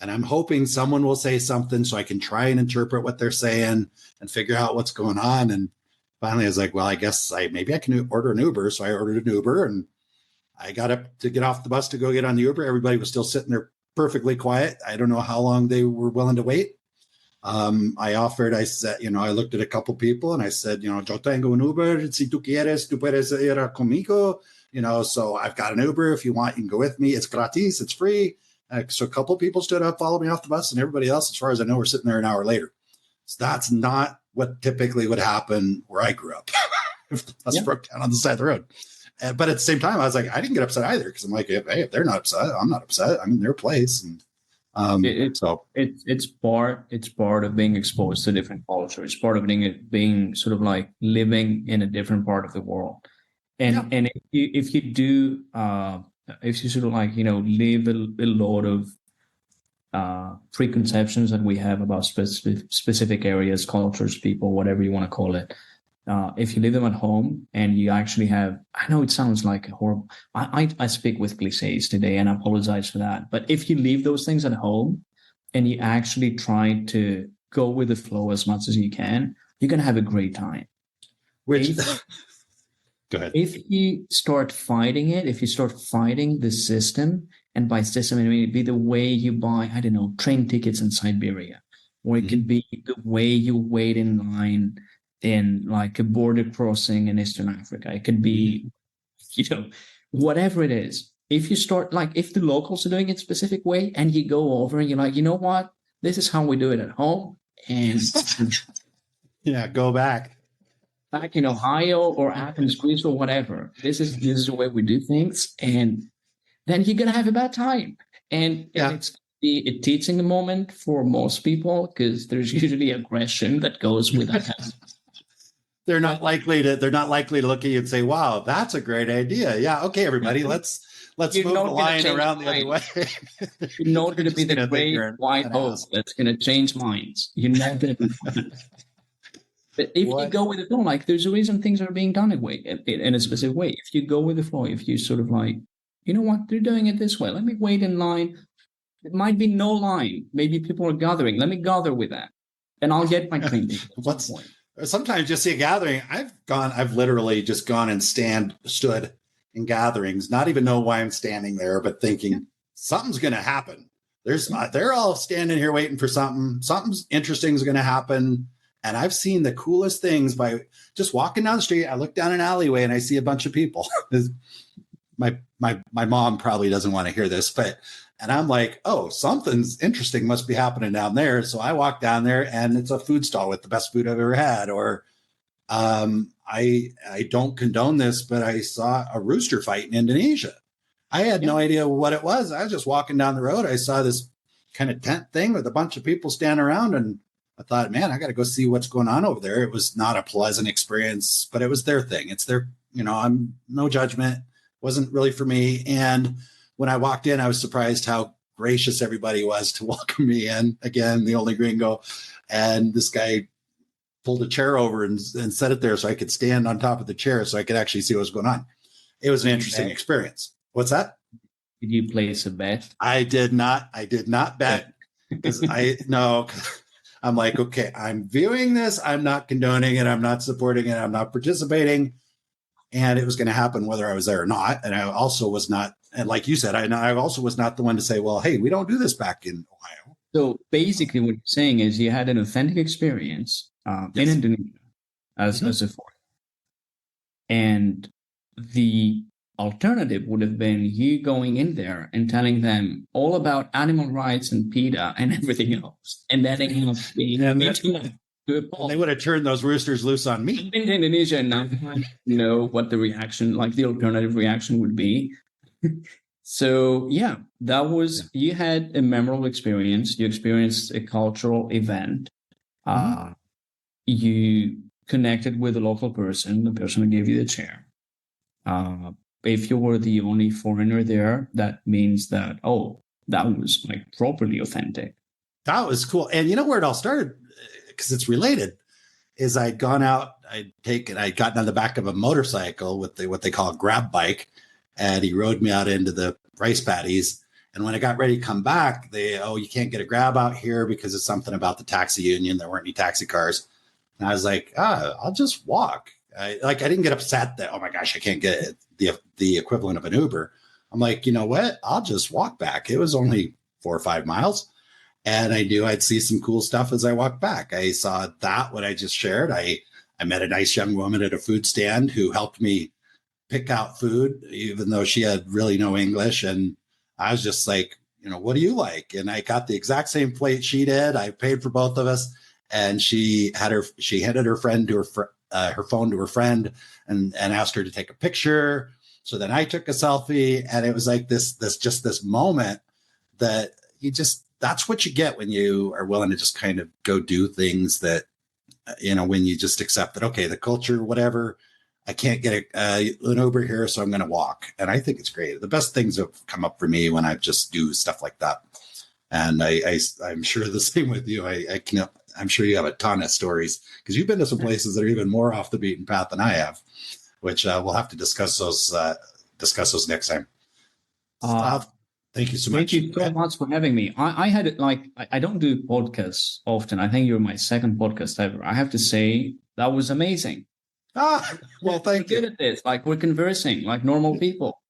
And I'm hoping someone will say something so I can try and interpret what they're saying and figure out what's going on. And finally, I was like, well, I guess maybe I can order an Uber. So I ordered an Uber, and I got up to get off the bus to go get on the Uber. Everybody was still sitting there perfectly quiet. I don't know how long they were willing to wait. I said, I looked at a couple people and I said, yo tengo un Uber, si tú quieres, tú puedes ir conmigo, so I've got an Uber. If you want, you can go with me. It's gratis, it's free. So a couple people stood up, followed me off the bus, and everybody else, as far as I know, we're sitting there an hour later. So that's not what typically would happen where I grew up. If the bus broke down on the side of the road. But at the same time, I was like, I didn't get upset either, because I'm like, hey, if they're not upset, I'm not upset. I'm in their place. And it's part of being exposed to different cultures. It's part of being sort of like living in a different part of the world. And if you do if you sort of like leave a lot of preconceptions that we have about specific areas, cultures, people, whatever you want to call it, if you leave them at home and you actually have, I know it sounds like a horrible, I speak with cliches today and I apologize for that, but if you leave those things at home and you actually try to go with the flow as much as you can, you're going to have a great time. Go ahead. If you start fighting it, if you start fighting the system, and by system, I mean, it'd be the way you buy, I don't know, train tickets in Siberia, or it could be the way you wait in line in like a border crossing in Eastern Africa. It could be, whatever it is. If you start, like, if the locals are doing it a specific way and you go over and you're like, you know what, this is how we do it at home. And go back in Ohio or Athens, Greece, or whatever. This is the way we do things, and then you're gonna have a bad time. And it's a teaching moment for most people, because there's usually aggression that goes with that. They're not likely to look at you and say, "Wow, that's a great idea." Yeah, okay, everybody, let's move the line around the other way. You're not going to be the great white hope that's going to change minds. You're not going to be. But if you go with the flow, like, there's a reason things are being done in a specific way. If you go with the flow, if you sort of like, you know what, they're doing it this way, let me wait in line. It might be no line. Maybe people are gathering. Let me gather with that, and I'll get my train ticket. Sometimes you see a gathering. I've literally just gone and stood in gatherings, not even know why I'm standing there, but thinking something's going to happen. They're all standing here waiting for something. Something's interesting is going to happen. And I've seen the coolest things by just walking down the street. I look down an alleyway and I see a bunch of people. My mom probably doesn't want to hear this, and I'm like, oh, something's interesting must be happening down there. So I walk down there and it's a food stall with the best food I've ever had. Or I don't condone this, but I saw a rooster fight in Indonesia. I had no idea what it was. I was just walking down the road. I saw this kind of tent thing with a bunch of people standing around, and I thought, man, I got to go see what's going on over there. It was not a pleasant experience, but it was their thing. It's their, I'm no judgment. Wasn't really for me. And when I walked in, I was surprised how gracious everybody was to welcome me in. Again, the only gringo. And this guy pulled a chair over and set it there so I could stand on top of the chair so I could actually see what was going on. It was an interesting experience. What's that? Did you place a bet? I did not bet, because I'm like, okay, I'm viewing this. I'm not condoning it. I'm not supporting it. I'm not participating. And it was going to happen whether I was there or not. And I also was not, and like you said, I also was not the one to say, well, hey, we don't do this back in Ohio. So basically what you're saying is you had an authentic experience in Indonesia as a foreigner. And the alternative would have been you going in there and telling them all about animal rights and PETA and everything else. And then they would have turned those roosters loose on me. I've been to Indonesia and I know what the reaction, like the alternative reaction would be. So yeah, that was, you had a memorable experience. You experienced a cultural event. You connected with a local person, the person who gave you the chair. If you were the only foreigner there, that means that, that was like properly authentic. That was cool. And you know where it all started, because it's related, is I'd gone out, I'd gotten on the back of a motorcycle with what they call a grab bike, and he rode me out into the rice paddies. And when I got ready to come back, you can't get a grab out here because it's something about the taxi union. There weren't any taxi cars. And I was like, I'll just walk. I didn't get upset that, oh my gosh, I can't get the equivalent of an Uber. I'm like, you know what? I'll just walk back. It was only 4 or 5 miles. And I knew I'd see some cool stuff as I walked back. I saw that, what I just shared. I met a nice young woman at a food stand who helped me pick out food, even though she had really no English. And I was just like, what do you like? And I got the exact same plate she did. I paid for both of us. And she handed her friend to her phone to her friend and asked her to take a picture. So then I took a selfie, and it was like this moment that that's what you get when you are willing to just kind of go do things that, when you just accept that, okay, the culture, whatever, I can't get an Uber here, so I'm going to walk. And I think it's great. The best things have come up for me when I just do stuff like that. And I'm sure the same with you. I'm sure you have a ton of stories because you've been to some places that are even more off the beaten path than I have, which we'll have to discuss those next time. Thank you so much. Thank you so much for having me. I had it like, I don't do podcasts often. I think you're my second podcast ever. I have to say that was amazing. Well, thank you. We're good at this. Like, we're conversing like normal people.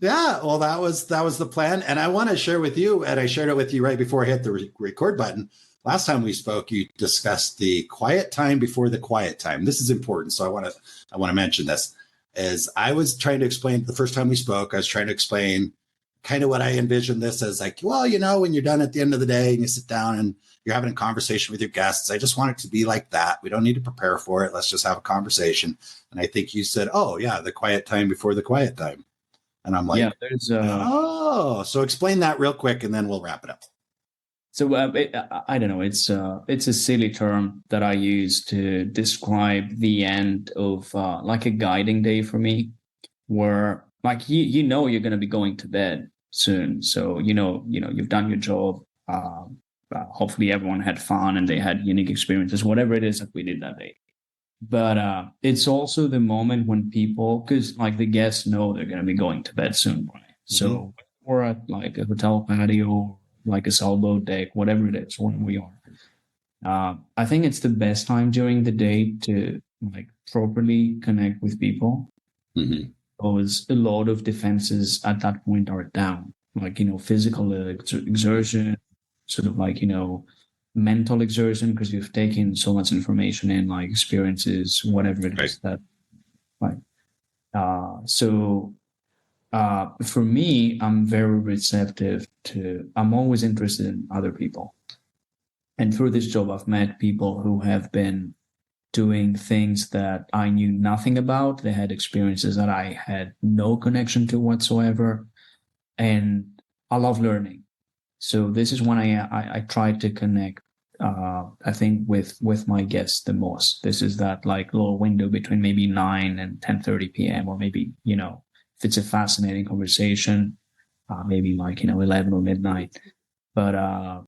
Yeah, well, that was the plan. And I want to share with you, and I shared it with you right before I hit the record button. Last time we spoke, you discussed the quiet time before the quiet time. This is important. So I want to mention this. As I was trying to explain the first time we spoke, I was trying to explain kind of what I envisioned this as, like, well, when you're done at the end of the day and you sit down and you're having a conversation with your guests, I just want it to be like that. We don't need to prepare for it. Let's just have a conversation. And I think you said, oh yeah, the quiet time before the quiet time. And I'm like, yeah, there's so explain that real quick and then we'll wrap it up. So I don't know. It's a silly term that I use to describe the end of like a guiding day for me, where like you're going to be going to bed soon, so you've done your job. Hopefully, everyone had fun and they had unique experiences, whatever it is that we did that day. But it's also the moment when people, because like the guests know they're going to be going to bed soon, right? Mm-hmm. So we're at like a hotel patio, like a sailboat deck, whatever it is, where we are. I think it's the best time during the day to like properly connect with people. Mm-hmm. Because a lot of defenses at that point are down, like, physical exertion, sort of like, mental exertion, because you've taken so much information in, like experiences, whatever it is that, like, for me, I'm very receptive I'm always interested in other people. And through this job, I've met people who have been doing things that I knew nothing about. They had experiences that I had no connection to whatsoever. And I love learning. So this is when I try to connect, I think, with my guests the most. This is that like little window between maybe 9 and 10:30 p.m. or maybe, if it's a fascinating conversation, maybe like, 11 or midnight. But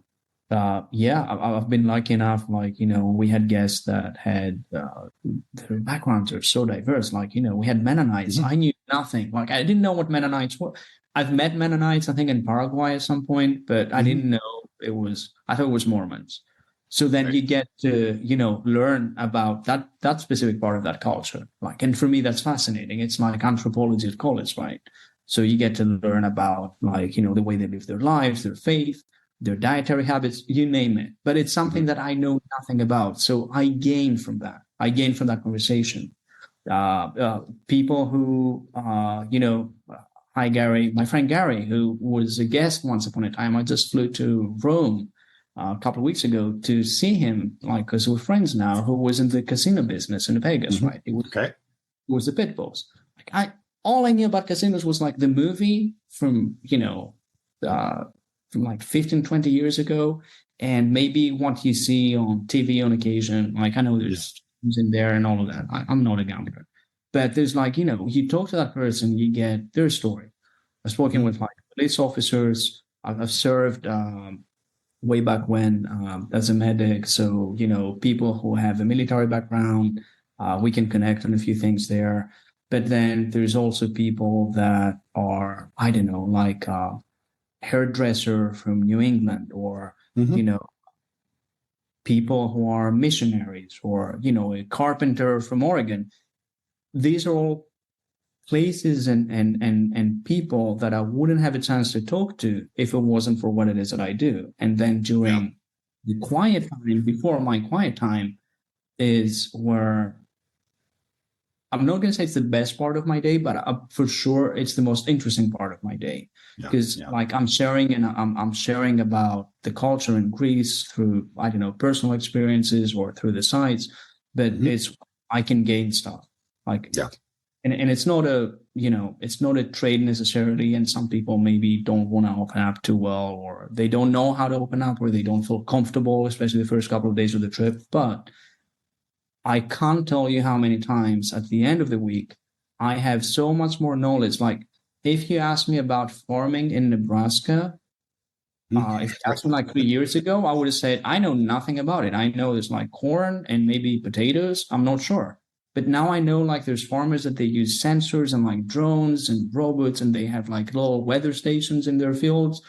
yeah, I've been lucky enough, like, we had guests that had, their backgrounds are so diverse. Like, we had Mennonites. Mm-hmm. I knew nothing. Like, I didn't know what Mennonites were. I've met Mennonites, I think, in Paraguay at some point, but I didn't know I thought it was Mormons. So then you get to, learn about that specific part of that culture. Like, and for me, that's fascinating. It's like anthropology at college, right? So you get to learn about, like, the way they live their lives, their faith, their dietary habits, you name it. But it's something that I know nothing about. So I gain from that. I gain from that conversation. People who, hi, Gary, my friend Gary, who was a guest once upon a time. I just flew to Rome a couple of weeks ago to see him, like, because we're friends now, who was in the casino business in Vegas, right? It was the pit bulls. Like, all I knew about casinos was like the movie from, from like 15, 20 years ago, and maybe what you see on TV on occasion. Like, I know there's in there and all of that. I'm not a gambler. But there's like, you talk to that person, you get their story. I've spoken with like police officers. I've served way back when as a medic. So, people who have a military background, we can connect on a few things there. But then there's also people that are, I don't know, like hairdresser from New England, or, people who are missionaries, or, a carpenter from Oregon. These are all places and people that I wouldn't have a chance to talk to if it wasn't for what it is that I do. And then during the quiet time, before my quiet time, is where I'm not going to say it's the best part of my day, but for sure it's the most interesting part of my day, because like I'm sharing I'm sharing about the culture in Greece through, I don't know, personal experiences or through the sites, but I can gain stuff like, and it's not it's not a trade necessarily. And some people maybe don't want to open up too well, or they don't know how to open up, or they don't feel comfortable, especially the first couple of days of the trip. But I can't tell you how many times at the end of the week, I have so much more knowledge. Like if you asked me about farming in Nebraska, if you asked me like 3 years ago, I would have said, I know nothing about it. I know there's like corn and maybe potatoes. I'm not sure. But now I know like there's farmers that they use sensors and like drones and robots, and they have like little weather stations in their fields.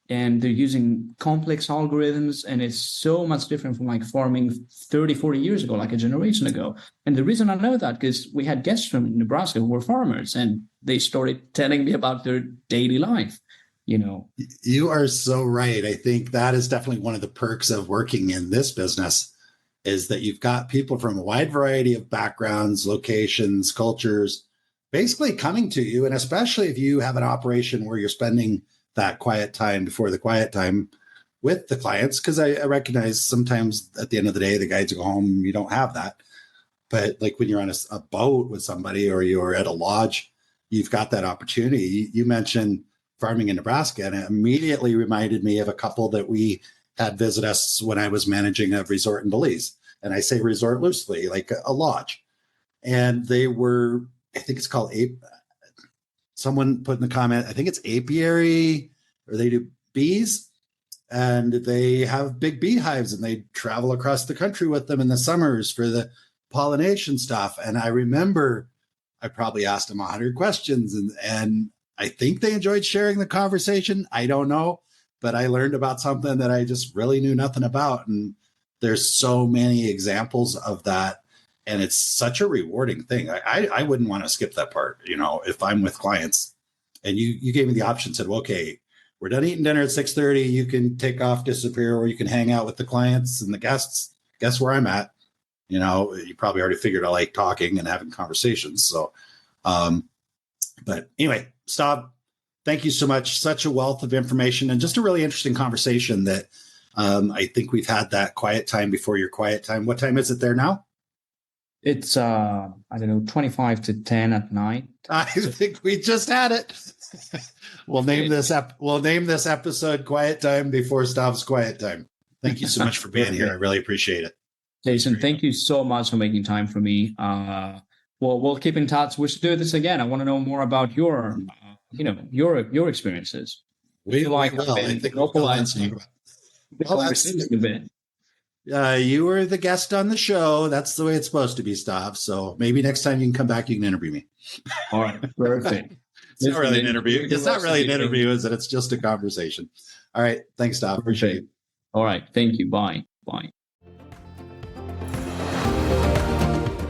And they're using complex algorithms, and it's so much different from like farming 30, 40 years ago, like a generation ago. And the reason I know that, because we had guests from Nebraska who were farmers, and they started telling me about their daily life, You are so right. I think that is definitely one of the perks of working in this business, is that you've got people from a wide variety of backgrounds, locations, cultures, basically coming to you. And especially if you have an operation where you're spending that quiet time before the quiet time with the clients, because I recognize sometimes at the end of the day, the guys go home, you don't have that. But like when you're on a boat with somebody, or you're at a lodge, you've got that opportunity. You mentioned farming in Nebraska, and it immediately reminded me of a couple that we had visit us when I was managing a resort in Belize. And I say resort loosely, like a lodge. And they were, I think it's called someone put in the comment, I think it's apiary, or they do bees, and they have big beehives, and they travel across the country with them in the summers for the pollination stuff. And I remember I probably asked them 100 questions, and I think they enjoyed sharing the conversation. I don't know, but I learned about something that I just really knew nothing about. And there's so many examples of that. And it's such a rewarding thing. I wouldn't want to skip that part, if I'm with clients. And you gave me the option, said, well, okay, we're done eating dinner at 6:30. You can take off, disappear, or you can hang out with the clients and the guests. Guess where I'm at? You probably already figured I like talking and having conversations. So, but anyway, Stav, thank you so much. Such a wealth of information, and just a really interesting conversation that I think we've had that quiet time before your quiet time. What time is it there now? It's, I don't know, 25 to 10 at night. I think we just had it. We'll name this episode Quiet Time Before Stav's Quiet Time. Thank you so much for being here. I really appreciate it. Jason, thank you so much for making time for me. We'll keep in touch. We should do this again. I want to know more about your experiences. We like will. I think localizing the conversation a bit. You were the guest on the show. That's the way it's supposed to be, Stav. So maybe next time you can come back, you can interview me. All right, perfect. It's not really an interview. It's not really an interview, is it? It's just a conversation. All right. Thanks, Stav. Appreciate it. All right. Thank you. Bye. Bye.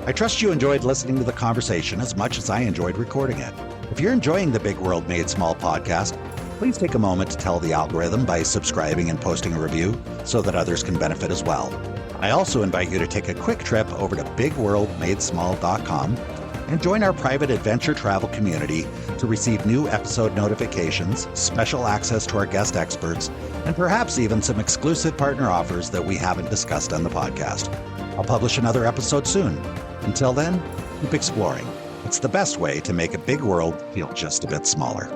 I trust you enjoyed listening to the conversation as much as I enjoyed recording it. If you're enjoying the Big World Made Small podcast, please take a moment to tell the algorithm by subscribing and posting a review so that others can benefit as well. I also invite you to take a quick trip over to bigworldmadesmall.com and join our private adventure travel community to receive new episode notifications, special access to our guest experts, and perhaps even some exclusive partner offers that we haven't discussed on the podcast. I'll publish another episode soon. Until then, keep exploring. It's the best way to make a big world feel just a bit smaller.